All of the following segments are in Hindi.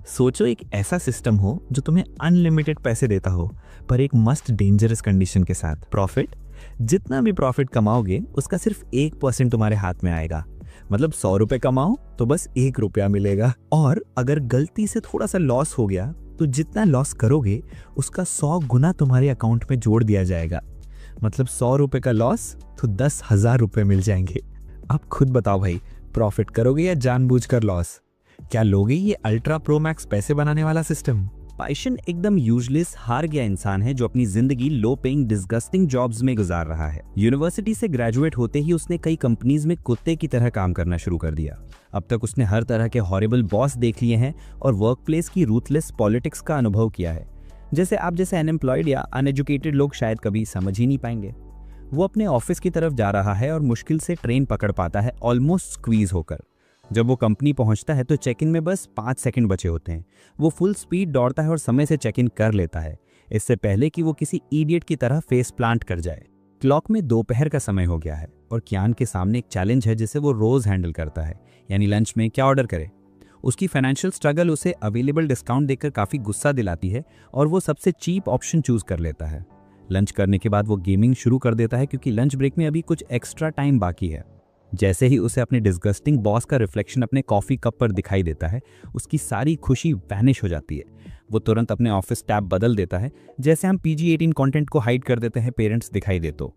सोचो एक ऐसा सिस्टम हो जो तुम्हें अनलिमिटेड पैसे देता हो, पर एक मस्ट डेंजरस कंडीशन के साथ। प्रॉफिट, जितना भी प्रॉफिट कमाओगे उसका सिर्फ 1% तुम्हारे हाथ में आएगा। मतलब 100 रुपए कमाओ तो बस 1 रुपया मिलेगा। और अगर गलती से थोड़ा सा लॉस हो गया तो जितना लॉस करोगे उसका 100 गुना तुम्हारे अकाउंट में जोड़ दिया जाएगा। मतलब 100 रुपए का लॉस तो 10,000 रुपए मिल जाएंगे। अब खुद बताओ भाई, प्रॉफिट करोगे या जानबूझकर लॉस? क्या लोगे ये अल्ट्रा प्रो मैक्स पैसे बनाने वाला सिस्टम? पाइशन एकदम यूजलेस हार गया इंसान है जो अपनी जिंदगी लो पेइंग डिस्गस्टिंग जॉब्स में गुजार रहा है। यूनिवर्सिटी से ग्रेजुएट होते ही उसने कई कंपनीज में कुत्ते की तरह काम करना शुरू कर दिया। अब तक उसने हर तरह के हॉरिबल बॉस देख लिए हैं और वर्कप्लेस की रूथलेस पॉलिटिक्स का अनुभव किया है, जैसे आप जैसे अनएम्प्लॉयड या अनएजुकेटेड लोग शायद कभी समझ ही नहीं पाएंगे। वो अपने ऑफिस की तरफ जा रहा है और मुश्किल से ट्रेन पकड़ पाता है, ऑलमोस्ट स्क्वीज होकर। जब वो कंपनी पहुंचता है तो चेक इन में बस 5 सेकंड बचे होते हैं। वो फुल स्पीड दौड़ता है और समय से चेक इन कर लेता है, इससे पहले कि वो किसी इडियट की तरह फेस प्लांट कर जाए। क्लॉक में दोपहर का समय हो गया है और कियान के सामने एक चैलेंज है जिसे वो रोज हैंडल करता है, यानी लंच में क्या ऑर्डर करे। उसकी फाइनेंशियल स्ट्रगल उसे अवेलेबल डिस्काउंट देकर काफ़ी गुस्सा दिलाती है और वो सबसे चीप ऑप्शन चूज कर लेता है। लंच करने के बाद वो गेमिंग शुरू कर देता है क्योंकि लंच ब्रेक में अभी कुछ एक्स्ट्रा टाइम बाकी है। जैसे ही उसे अपने डिस्गस्टिंग बॉस का रिफ्लेक्शन अपने कॉफ़ी कप पर दिखाई देता है, उसकी सारी खुशी वैनिश हो जाती है। वो तुरंत अपने ऑफिस टैब बदल देता है, जैसे हम PG-18 कंटेंट को हाइड कर देते हैं पेरेंट्स दिखाई दे तो।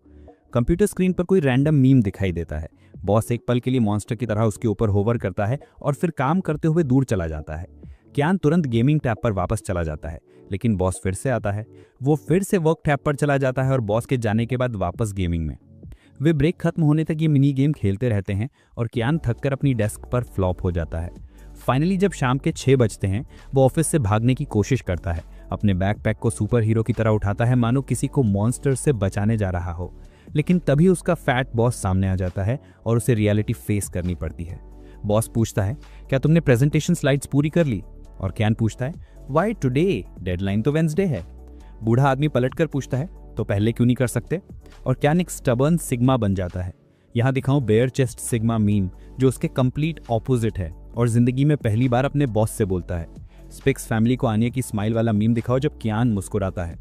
कंप्यूटर स्क्रीन पर कोई रैंडम मीम दिखाई देता है। बॉस एक पल के लिए मॉन्स्टर की तरह उसके ऊपर होवर करता है और फिर काम करते हुए दूर चला जाता है। कियान तुरंत गेमिंग टैब पर वापस चला जाता है, लेकिन बॉस फिर से आता है। वो फिर से वर्क टैब पर चला जाता है और बॉस के जाने के बाद वापस गेमिंग में। वे ब्रेक खत्म होने तक ये मिनी गेम खेलते रहते हैं और कियान थककर अपनी डेस्क पर फ्लॉप हो जाता है। फाइनली जब शाम के 6 बजते हैं, वो ऑफिस से भागने की कोशिश करता है। अपने बैकपैक को सुपर हीरो की तरह उठाता है, मानो किसी को मॉन्स्टर से बचाने जा रहा हो। लेकिन तभी उसका फैट बॉस सामने आ जाता है और उसे रियलिटी फेस करनी पड़ती है। बॉस पूछता है, क्या तुमने प्रेजेंटेशन स्लाइड्स पूरी कर ली? और कियान पूछता है, व्हाई टुडे? डेडलाइन तो वेंसडे है। बूढ़ा आदमी पलटकर पूछता है, तो पहले क्यों नहीं कर सकते? और कियान एक स्टबर्न सिग्मा बन जाता है। यहाँ दिखाऊं बेयर चेस्ट सिग्मा मीम, जो उसके कंप्लीट ऑपोजिट है और जिंदगी में पहली बार अपने बॉस से बोलता है। स्पिक्स फैमिली को आनिया की स्माइल वाला मीम दिखाओ जब कियान मुस्कुराता है।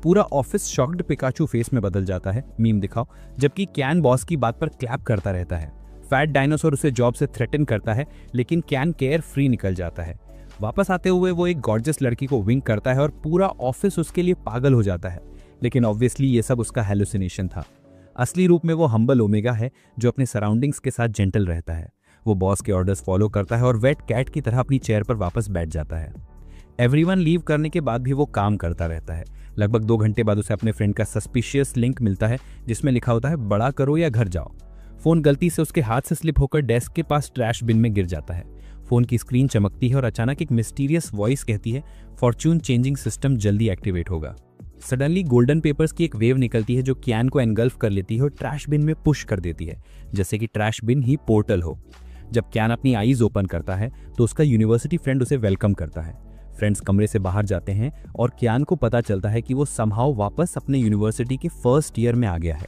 पूरा ऑफिस शॉक्ड पिकाचू फेस में बदल जाता है, मीम दिखाओ, जबकि कियान बॉस की बात पर क्लैप करता रहता है। फैट डायनासोर उसे जॉब से थ्रेटन करता है, लेकिन कियान केयर फ्री निकल जाता है। वापस आते हुए वो एक गॉर्जियस लड़की को विंक करता है और पूरा ऑफिस उसके लिए पागल हो जाता है। लेकिन ऑब्वियसली ये सब उसका हेलुसिनेशन था। असली रूप में वो हम्बल ओमेगा है जो अपने सराउंडिंग्स के साथ जेंटल रहता है। वो बॉस के ऑर्डर्स फॉलो करता है और वेट कैट की तरह अपनी चेयर पर वापस बैठ जाता है। एवरीवन लीव करने के बाद भी वो काम करता रहता है। लगभग 2 घंटे बाद उसे अपने फ्रेंड का सस्पिशियस लिंक मिलता है जिसमें लिखा होता है, बड़ा करो या घर जाओ। फोन गलती से उसके हाथ से स्लिप होकर डेस्क के पास ट्रैश बिन में गिर जाता है। फोन की स्क्रीन चमकती है और अचानक एक मिस्टीरियस वॉइस कहती है, फॉर्च्यून चेंजिंग सिस्टम जल्दी एक्टिवेट होगा। सडनली गोल्डन पेपर्स की एक वेव निकलती है जो कियान को एनगल्फ कर लेती है और ट्रैश बिन में पुश कर देती है, जैसे कि ट्रैश बिन ही पोर्टल हो। जब कियान अपनी आईज ओपन करता है तो उसका यूनिवर्सिटी फ्रेंड उसे वेलकम करता है। फ्रेंड्स कमरे से बाहर जाते हैं और कियान को पता चलता है कि वो समहाउ वापस अपने यूनिवर्सिटी के फर्स्ट ईयर में आ गया है।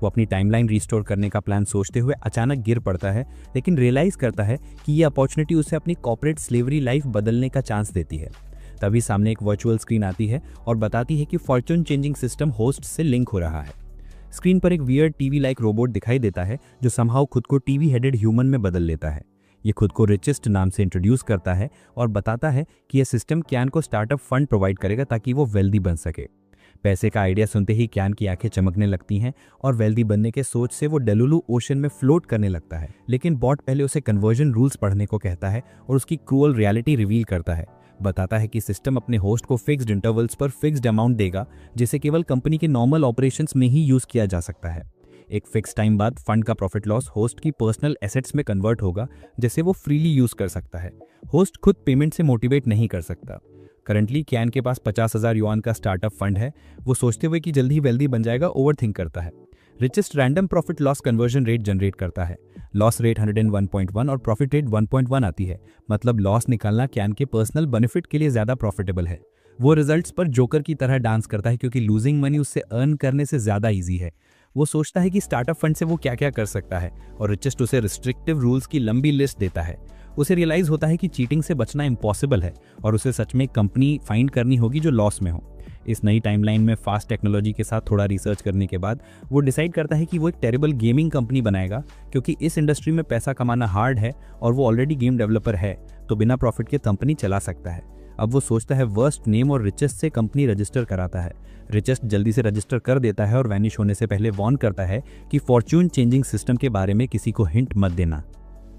वो अपनी टाइमलाइन रिस्टोर करने का प्लान सोचते हुए अचानक गिर पड़ता है, लेकिन रियलाइज करता है कि ये अपॉर्चुनिटी उसे अपनी कॉर्पोरेट स्लेवरी लाइफ बदलने का चांस देती है। तभी सामने एक वर्चुअल स्क्रीन आती है और बताती है कि फॉर्च्यून चेंजिंग सिस्टम होस्ट से लिंक हो रहा है। स्क्रीन पर एक वियर्ड टीवी लाइक रोबोट दिखाई देता है जो समहाउ खुद को टीवी हेडेड ह्यूमन में बदल लेता है। ये खुद को रिचेस्ट नाम से इंट्रोड्यूस करता है और बताता है कि यह सिस्टम कियान को स्टार्टअप फंड प्रोवाइड करेगा ताकि वो वेल्दी बन सके। पैसे का आइडिया सुनते ही कियान की आंखें चमकने लगती हैं और वेल्दी बनने के सोच से वो डेलुलू ओशन में फ्लोट करने लगता है। लेकिन बॉट पहले उसे कन्वर्जन रूल्स पढ़ने को कहता है और उसकी क्रूअल रियलिटी रिवील करता है। बताता है कि सिस्टम अपने होस्ट को फिक्स्ड इंटरवल्स पर फिक्स्ड अमाउंट देगा, जिसे केवल कंपनी के नॉर्मल ऑपरेशंस में ही यूज किया जा सकता है। एक फिक्स टाइम बाद फंड का प्रॉफिट लॉस होस्ट की पर्सनल एसेट्स में कन्वर्ट होगा, जिसे वो फ्रीली यूज कर सकता है। होस्ट खुद पेमेंट से मोटिवेट नहीं कर सकता। करंटली कियान के पास 50,000 युआन का स्टार्टअप फंड है। वो सोचते हुए कि जल्दी वेल्दी बन जाएगा ओवरथिंक करता है। Richest random profit loss conversion rate generate करता है। लॉस रेट 101.1 और प्रॉफिट रेट 1.1 आती है। मतलब लॉस निकालना कियान के पर्सनल बेनिफिट के लिए ज्यादा प्रॉफिटेबल है। वो रिजल्ट्स पर जोकर की तरह डांस करता है क्योंकि लूजिंग मनी उससे अर्न करने से ज्यादा ईजी है। वो सोचता है कि स्टार्टअप फंड से वो क्या क्या कर सकता है और रिचेस्ट उसे रिस्ट्रिक्टिव रूल्स की लंबी लिस्ट देता है। उसे रियलाइज होता है कि चीटिंग से बचना इम्पॉसिबल है और उसे सच में एक कंपनी फाइंड करनी होगी जो लॉस में हो। इस नई टाइमलाइन में फास्ट टेक्नोलॉजी के साथ थोड़ा रिसर्च करने के बाद वो डिसाइड करता है कि वो एक टेरेबल गेमिंग कंपनी बनाएगा, क्योंकि इस इंडस्ट्री में पैसा कमाना हार्ड है और वो ऑलरेडी गेम डेवलपर है, तो बिना प्रॉफिट के कंपनी चला सकता है। अब वो सोचता है वर्स्ट नेम और रिचेस्ट से कंपनी रजिस्टर कराता है। रिचेस्ट जल्दी से रजिस्टर कर देता है और वैनिश होने से पहले वार्न करता है कि फॉर्च्यून चेंजिंग सिस्टम के बारे में किसी को हिंट मत देना।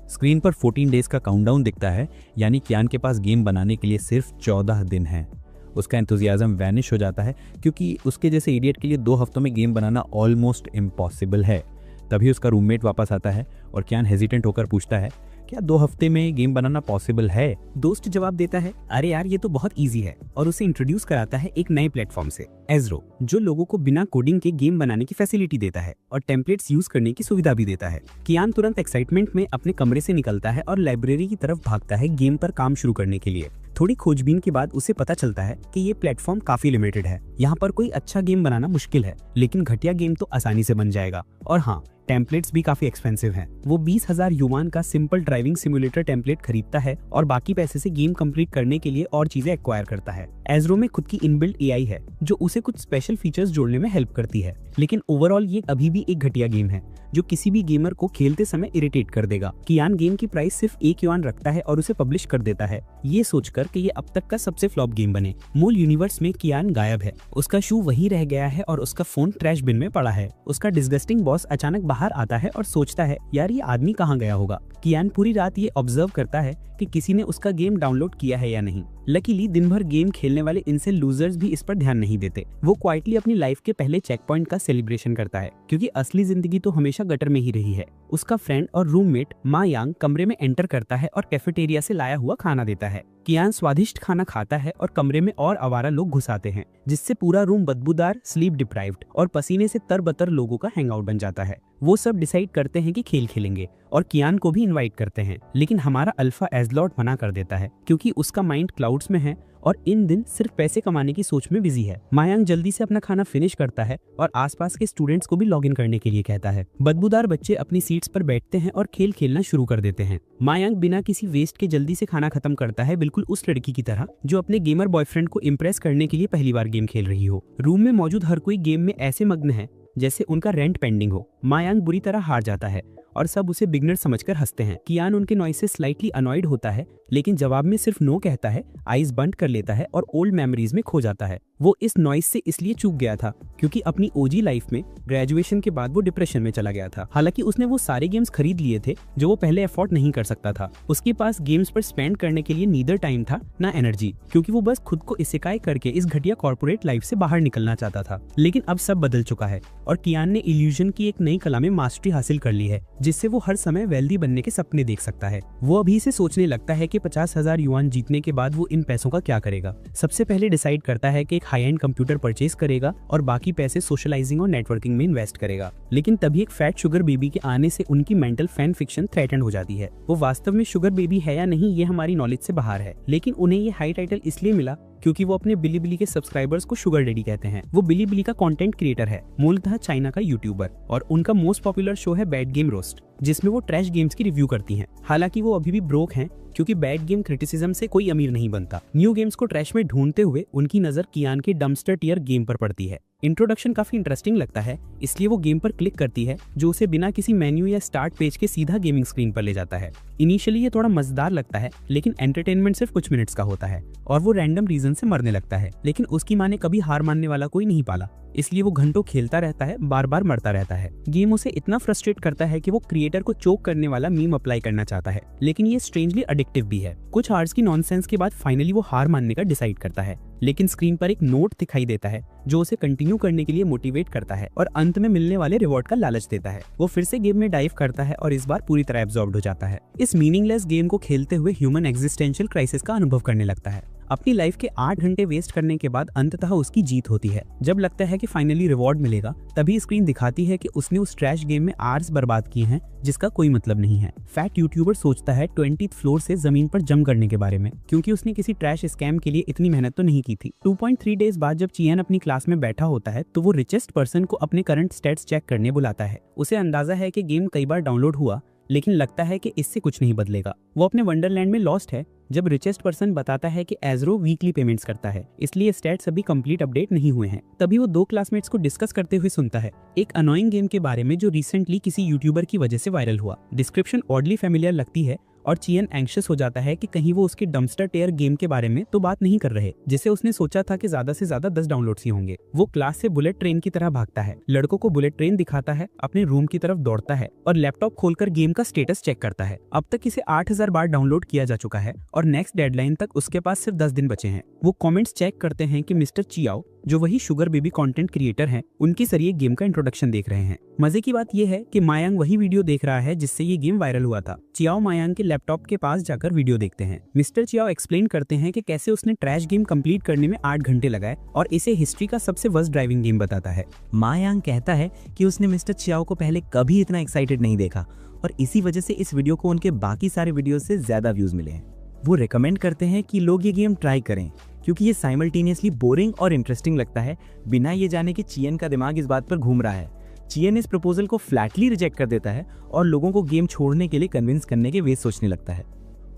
स्क्रीन पर 14 डेज का काउंटडाउन दिखता है, यानी कियान के पास गेम बनाने के लिए सिर्फ 14 दिन हैं। उसका एंथुजियाज्म वैनिश हो जाता है, क्योंकि उसके जैसे इडियट के लिए 2 हफ्तों में गेम बनाना ऑलमोस्ट इम्पॉसिबल है। तभी उसका रूममेट वापस आता है और कियान हेजिटेंट होकर पूछता है, क्या 2 हफ्ते में गेम बनाना पॉसिबल है? दोस्त जवाब देता है, अरे यार ये तो बहुत इजी है, और उसे इंट्रोड्यूस कराता है एक नए प्लेटफॉर्म से, एज़रो, जो लोगों को बिना कोडिंग के गेम बनाने की फैसिलिटी देता है और टेम्पलेट्स यूज करने की सुविधा भी देता है। कियान तुरंत एक्साइटमेंट में अपने कमरे से निकलता है और लाइब्रेरी की तरफ भागता है गेम पर काम शुरू करने के लिए। थोड़ी खोजबीन के बाद उसे पता चलता है कि ये प्लेटफॉर्म काफी लिमिटेड है। यहाँ पर कोई अच्छा गेम बनाना मुश्किल है, लेकिन घटिया गेम तो आसानी से बन जाएगा। और हाँ, टेम्पलेट्स भी काफी एक्सपेंसिव हैं। वो 20,000 युवान का सिंपल ड्राइविंग सिमुलेटर टेम्पलेट खरीदता है और बाकी पैसे से गेम कंप्लीट करने के लिए और चीजें एक्वायर करता है। एज़रो में खुद की इनबिल्ट एआई है जो उसे कुछ स्पेशल फीचर्स जोड़ने में हेल्प करती है, लेकिन ओवरऑल ये अभी भी एक घटिया गेम है जो किसी भी गेमर को खेलते समय इरिटेट कर देगा। कियान गेम की प्राइस सिर्फ 1 युआन रखता है और उसे पब्लिश कर देता है, ये सोचकर कि ये अब तक का सबसे फ्लॉप गेम बने। मूल यूनिवर्स में कियान गायब है, उसका शू वहीं रह गया है और उसका फोन ट्रैश बिन में पड़ा है। उसका डिस्गस्टिंग बॉस अचानक बाहर आता है और सोचता है, यार ये आदमी कहाँ गया होगा। कियान पूरी रात ये ऑब्जर्व करता है कि किसी ने उसका गेम डाउनलोड किया है या नहीं। लकीली दिन भर गेम खेलने वाले इनसे लूजर्स भी इस पर ध्यान नहीं देते। वो क्वाइटली अपनी लाइफ के पहले चेक पॉइंट का सेलिब्रेशन करता है, क्योंकि असली जिंदगी तो हमेशा गटर में ही रही है। उसका फ्रेंड और रूममेट मा यांग कमरे में एंटर करता है और कैफेटेरिया से लाया हुआ खाना देता है। कियान स्वादिष्ट खाना खाता है और कमरे में और आवारा लोग घुस आते हैं, जिससे पूरा रूम बदबूदार, स्लीप डिप्राइव्ड और पसीने से तरबतर लोगों का हैंगआउट बन जाता है। वो सब डिसाइड करते हैं कि खेल खेलेंगे और कियान को भी इनवाइट करते हैं, लेकिन हमारा अल्फा एज़लॉट मना कर देता है, क्योंकि उसका माइंड क्लाउड्स में है और इन दिन सिर्फ पैसे कमाने की सोच में बिजी है। मायांग जल्दी से अपना खाना फिनिश करता है और आसपास के स्टूडेंट्स को भी लॉग इन करने के लिए कहता है। बदबूदार बच्चे अपनी सीट्स पर बैठते हैं और खेल खेलना शुरू कर देते हैं। मायांग बिना किसी वेस्ट के जल्दी से खाना खत्म करता है, बिल्कुल उस लड़की की तरह जो अपने गेमर बॉयफ्रेंड को इम्प्रेस करने के लिए पहली बार गेम खेल रही हो। रूम में मौजूद हर कोई गेम में ऐसे मग्न है जैसे उनका रेंट पेंडिंग हो। मायांग बुरी तरह हार जाता है और सब उसे बिगनर समझकर हंसते हैं। कियान उनके नॉइस से स्लाइटली अनॉयड होता है, लेकिन जवाब में सिर्फ नो कहता है, आईज बंद कर लेता है और ओल्ड मेमोरीज में खो जाता है। वो इस नॉइस से इसलिए चूक गया था क्योंकि अपनी ओजी लाइफ में ग्रेजुएशन के बाद वो डिप्रेशन में चला गया था। हालांकि उसने वो सारे गेम्स खरीद लिए थे जो वो पहले अफोर्ड नहीं कर सकता था। उसके पास गेम्स पर स्पेंड करने के लिए नीदर टाइम था ना एनर्जी, क्योंकि वो बस खुद को इसेकाई करके इस घटिया कॉर्पोरेट लाइफ से बाहर निकलना चाहता था। लेकिन अब सब बदल चुका है और कियान ने इल्यूजन की एक नई कला में मास्टरी हासिल कर ली है, जिससे वो हर समय वेल्दी बनने के सपने देख सकता है। वो अभी से सोचने लगता है कि 50,000 युआन जीतने के बाद वो इन पैसों का क्या करेगा। सबसे पहले डिसाइड करता है कि एक हाई एंड कंप्यूटर परचेज करेगा और बाकी पैसे सोशलाइजिंग और नेटवर्किंग में इन्वेस्ट करेगा। लेकिन तभी एक फैट शुगर बेबी के आने से उनकी मेंटल फैन फिक्शन थ्रेटन्ड हो जाती है। वो वास्तव में शुगर बेबी है या नहीं ये हमारी नॉलेज से बाहर है, लेकिन उन्हें ये हाई टाइटल इसलिए मिला क्योंकि वो अपने बिलीबिली के सब्सक्राइबर्स को शुगर डैडी कहते हैं। वो बिलीबिली का कंटेंट क्रिएटर है, मूलतः चाइना का यूट्यूबर, और उनका मोस्ट पॉपुलर शो है बैड गेम रोस्ट, जिसमें वो ट्रैश गेम्स की रिव्यू करती हैं। हालांकि वो अभी भी ब्रोक हैं, क्योंकि बैड गेम क्रिटिसिज्म से कोई अमीर नहीं बनता। न्यू गेम्स को ट्रैश में ढूंढते हुए उनकी नजर कियान के डम्पस्टर टियर गेम पर पड़ती है। इंट्रोडक्शन काफी इंटरेस्टिंग लगता है, इसलिए वो गेम पर क्लिक करती है, जो उसे बिना किसी मेन्यू या स्टार्ट पेज के सीधा गेमिंग स्क्रीन पर ले जाता है। इनिशियली ये थोड़ा मजेदार लगता है, लेकिन एंटरटेनमेंट सिर्फ कुछ मिनट्स का होता है और वो रैंडम रीजन से मरने लगता है। लेकिन उसकी माँ ने कभी हार मानने वाला कोई नहीं पाला, इसलिए वो घंटों खेलता रहता है, बार बार मरता रहता है। गेम उसे इतना फ्रस्ट्रेट करता है कि वो क्रिएटर को चोक करने वाला मीम अप्लाई करना चाहता है, लेकिन ये स्ट्रेंजली एडिक्टिव भी है। कुछ आवर्स की नॉनसेंस के बाद फाइनली वो हार मानने का डिसाइड करता है, लेकिन स्क्रीन पर एक नोट दिखाई देता है जो उसे कंटिन्यू करने के लिए मोटिवेट करता है और अंत में मिलने वाले रिवॉर्ड का लालच देता है। वो फिर से गेम में डाइव करता है और इस बार पूरी तरह एब्जॉर्ब्ड हो जाता है। इस मीनिंगलेस गेम को खेलते हुए ह्यूमन एग्जिस्टेंशियल क्राइसिस का अनुभव करने लगता है। अपनी लाइफ के 8 घंटे वेस्ट करने के बाद अंततः उसकी जीत होती है। जब लगता है कि फाइनली रिवॉर्ड मिलेगा, तभी स्क्रीन दिखाती है कि उसने उस ट्रैश गेम में आवर्स बर्बाद किए हैं जिसका कोई मतलब नहीं है। फैट यूट्यूबर सोचता है 20th फ्लोर से जमीन पर जंप करने के बारे में, क्योंकि उसने किसी ट्रैश स्कैम के लिए इतनी मेहनत तो नहीं की थी। 2.3 डेज बाद जब चियान अपनी क्लास में बैठा होता है तो वो रिचेस्ट पर्सन को अपने करंट स्टेट्स चेक करने बुलाता है। उसे अंदाजा है कि गेम कई बार डाउनलोड हुआ, लेकिन लगता है कि इससे कुछ नहीं बदलेगा। वो अपने वंडरलैंड में लॉस्ट है जब रिचेस्ट पर्सन बताता है कि एज़रो वीकली पेमेंट्स करता है, इसलिए स्टैट्स अभी कंप्लीट अपडेट नहीं हुए हैं। तभी वो 2 क्लासमेट्स को डिस्कस करते हुए सुनता है एक अनोइंग गेम के बारे में जो रिसेंटली किसी यूट्यूबर की वजह से वायरल हुआ। डिस्क्रिप्शन ऑडली फेमिलियर लगती है और चियन एंग्शियस हो जाता है कि कहीं वो उसके डम्पस्टर टेयर गेम के बारे में तो बात नहीं कर रहे, जिसे उसने सोचा था कि ज्यादा से ज्यादा 10 डाउनलोड्स ही होंगे। वो क्लास से बुलेट ट्रेन की तरह भागता है, लड़कों को बुलेट ट्रेन दिखाता है, अपने रूम की तरफ दौड़ता है और लैपटॉप खोलकर गेम का स्टेटस चेक करता है। अब तक इसे 8000 बार डाउनलोड किया जा चुका है और नेक्स्ट डेडलाइन तक उसके पास सिर्फ 10 दिन बचे हैं। वो कमेंट्स चेक करते हैं कि मिस्टर चियाओ, जो वही शुगर बेबी कंटेंट क्रिएटर हैं, उनके जरिए गेम का इंट्रोडक्शन देख रहे हैं। मजे की बात यह है कि मायांग वही वीडियो देख रहा है जिससे ये गेम वायरल हुआ था। चियाओ मायांग के लैपटॉप के पास जाकर वीडियो देखते हैं। मिस्टर चियाओ एक्सप्लेन करते हैं कि कैसे उसने ट्रैश गेम कंप्लीट करने में 8 घंटे लगाए और इसे हिस्ट्री का सबसे वर्स्ट ड्राइविंग गेम बताता है। मायांग कहता है कि उसने मिस्टर चियाओ को पहले कभी इतना एक्साइटेड नहीं देखा और इसी वजह से इस वीडियो को उनके बाकी सारे वीडियो से ज्यादा व्यूज मिले हैं। वो रिकमेंड करते हैं कि लोग ये गेम ट्राई करें क्योंकि ये साइमल्टेनियसली बोरिंग और इंटरेस्टिंग लगता है, बिना ये जाने कि चियन का दिमाग इस बात पर घूम रहा है। चियन इस प्रपोजल को फ्लैटली रिजेक्ट कर देता है और लोगों को गेम छोड़ने के लिए कन्विंस करने के वे सोचने लगता है।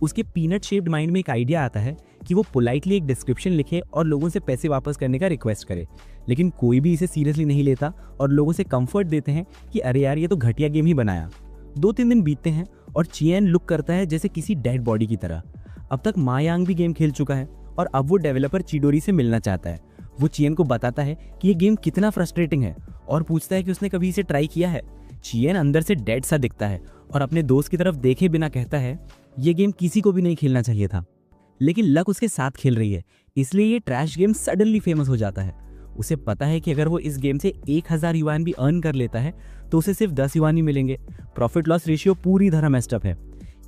उसके पीनट शेप्ड माइंड में एक आइडिया आता है कि वो पोलाइटली एक डिस्क्रिप्शन लिखे और लोगों से पैसे वापस करने का रिक्वेस्ट करे, लेकिन कोई भी इसे सीरियसली नहीं लेता और लोगों से कंफर्ट देते हैं कि अरे यार ये तो घटिया गेम ही बनाया। 2-3 दिन बीतते हैं और चियन लुक करता है जैसे किसी डेड बॉडी की तरह। अब तक मायांग भी गेम खेल चुका है और अब वो डेवलपर चिडोरी से मिलना चाहता है। वो चियन को बताता है कि ये गेम कितना फ्रस्ट्रेटिंग है और पूछता है कि उसने कभी इसे ट्राई किया है। चियन अंदर से डेड सा दिखता है और अपने दोस्त की तरफ देखे बिना कहता है ये गेम किसी को भी नहीं खेलना चाहिए था, लेकिन लक उसके साथ खेल रही है, इसलिए ये ट्रैश गेम सडनली फेमस हो जाता है। उसे पता है कि अगर वो इस गेम से 1000 युआन भी अर्न कर लेता है तो उसे सिर्फ 10 युआन ही मिलेंगे। प्रॉफिट लॉस रेशियो पूरी तरह मेस्ड अप है।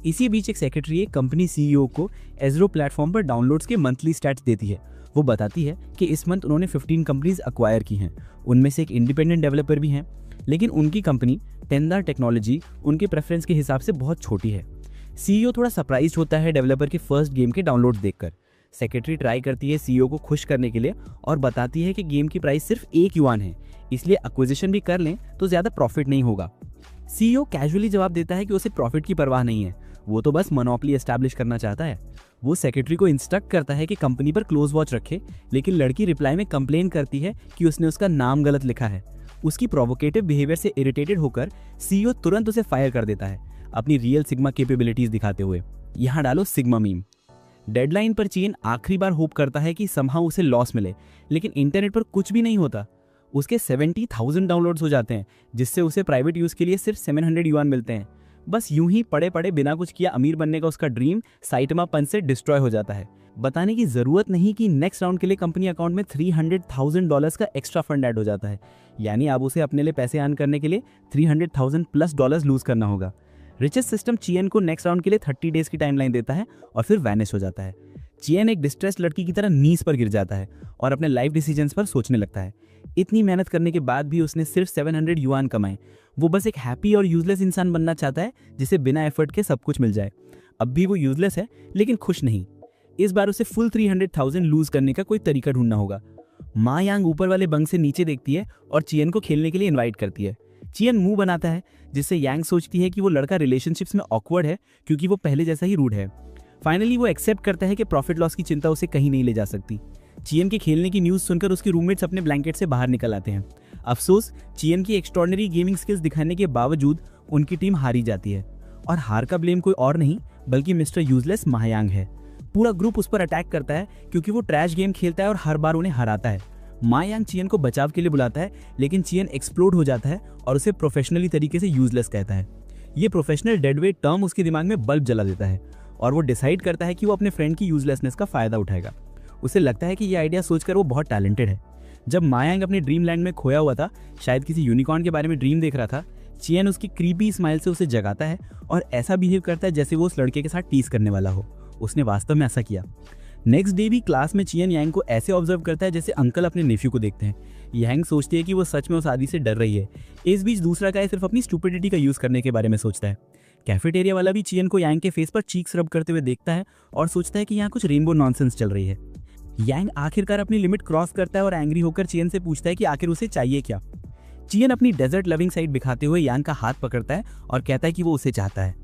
इसी बीच एक सेक्रेटरी एक कंपनी सीईओ को एज़रो प्लेटफॉर्म पर डाउनलोड्स के मंथली स्टैट्स देती है। वो बताती है कि इस मंथ उन्होंने 15 कंपनीज अक्वायर की हैं, उनमें से एक इंडिपेंडेंट डेवलपर भी हैं, लेकिन उनकी कंपनी टेंडर टेक्नोलॉजी उनके प्रेफरेंस के हिसाब से बहुत छोटी है। सीईओ थोड़ा सरप्राइज होता है डेवलपर के फर्स्ट गेम के डाउनलोड देखकर। सेक्रेटरी ट्राई करती है सीईओ को खुश करने के लिए और बताती है कि गेम की प्राइस सिर्फ 1 युआन है, इसलिए एक्विजिशन भी कर लें तो ज्यादा प्रॉफिट नहीं होगा। सीईओ कैजुअली जवाब देता है कि उसे प्रॉफिट की परवाह नहीं है, वो तो बस मोनोपोली एस्टैब्लिश करना चाहता है। वो सेक्रेटरी को इंस्ट्रक्ट करता है कि कंपनी पर क्लोज वॉच रखे, लेकिन लड़की रिप्लाई में कंप्लेन करती है कि उसने उसका नाम गलत लिखा है। उसकी प्रोवोकेटिव बिहेवियर से इरिटेटेड होकर सीईओ तुरंत उसे फायर कर देता है, अपनी रियल सिग्मा कैपेबिलिटीज दिखाते हुए। यहाँ डालो सिग्मा मीम। डेडलाइन पर चियन आखिरी बार होप करता है कि समहाउ उसे लॉस मिले, लेकिन इंटरनेट पर कुछ भी नहीं होता। उसके 70,000 डाउनलोड्स हो जाते हैं, जिससे उसे प्राइवेट यूज के लिए सिर्फ 700 युआन मिलते हैं। बस यूं ही पड़े पड़े बिना कुछ किया अमीर बनने का उसका ड्रीम साइटमापन से डिस्ट्रॉय हो जाता है। बताने की जरूरत नहीं कि नेक्स्ट राउंड के लिए कंपनी अकाउंट में $300,000 का एक्स्ट्रा फंड ऐड हो जाता है, यानी अब उसे अपने लिए पैसे अर्न करने के लिए $300,000+ लूज करना होगा। रिचेस्ट सिस्टम चियन को नेक्स्ट राउंड के लिए 30 डेज की टाइमलाइन देता है और फिर वैनिश हो जाता है। चियन एक डिस्ट्रेस लड़की की तरह नीज पर गिर जाता है और अपने लाइफ डिसीजंस पर सोचने लगता है। इतनी मेहनत करने के बाद भी उसने सिर्फ 700 युआन कमाए। वो बस एक हैप्पी और यूजलेस इंसान बनना चाहता है जिसे बिना एफर्ट के सब कुछ मिल जाए। अब भी वो यूजलेस है लेकिन खुश नहीं। इस बार उसे फुल 300,000 लूज करने का कोई तरीका ढूंढना होगा। माँ यांग ऊपर वाले बंक से नीचे देखती है और चियन को खेलने के लिए इन्वाइट करती है। चियन मुंह बनाता है, जिससे यांग सोचती है कि वो लड़का रिलेशनशिप्स में ऑकवर्ड है क्योंकि वो पहले जैसा ही रूड है। फाइनली वो एक्सेप्ट करता है कि प्रॉफिट लॉस की चिंता उसे कहीं नहीं ले जा सकती। चियन के खेलने की न्यूज़ सुनकर उसके रूममेट्स अपने ब्लैंकेट से बाहर निकल आते हैं। अफसोस, चियन की एक्स्ट्रॉर्डिनरी गेमिंग स्किल्स दिखाने के बावजूद उनकी टीम हारी जाती है और हार का ब्लेम कोई और नहीं बल्कि मिस्टर यूजलेस मायांग है। पूरा ग्रुप उस पर अटैक करता है क्योंकि वो ट्रैश गेम खेलता है और हर बार उन्हें हराता है। मायांग चियन को बचाव के लिए बुलाता है, लेकिन चियन एक्सप्लोड हो जाता है और उसे प्रोफेशनली तरीके से यूजलेस कहता है। ये प्रोफेशनल डेडवेट टर्म उसके दिमाग में बल्ब जला देता है और वो डिसाइड करता है कि वो अपने फ्रेंड की यूजलेसनेस का फायदा उठाएगा। उसे लगता है कि ये आइडिया सोचकर वो बहुत टैलेंटेड है। जब मायांग अपने ड्रीम लैंड में खोया हुआ था, शायद किसी यूनिकॉर्न के बारे में ड्रीम देख रहा था, चियन उसकी क्रीपी स्माइल से उसे जगाता है और ऐसा बिहेव करता है जैसे वो उस लड़के के साथ टीज करने वाला हो। उसने वास्तव में ऐसा किया। नेक्स्ट डे भी क्लास में चियन यांग को ऐसे ऑब्जर्व करता है जैसे अंकल अपने नेफ्यू को देखते हैं। यांग सोचती है कि वो सच में उस आदमी से डर रही है। इस बीच दूसरा गाय सिर्फ अपनी स्टुपिडिटी का यूज करने के बारे में सोचता है। कैफेटेरिया वाला भी चियन को यांग के फेस पर चीक्स रब करते हुए देखता है और सोचता है कि यहाँ कुछ रेनबो नॉनसेंस चल रही है। यांग आखिरकार अपनी लिमिट क्रॉस करता है और एंग्री होकर चियन से पूछता है कि आखिर उसे चाहिए क्या। चियन अपनी डेजर्ट लविंग साइड दिखाते हुए यांग का हाथ पकड़ता है और कहता है कि वो उसे चाहता है।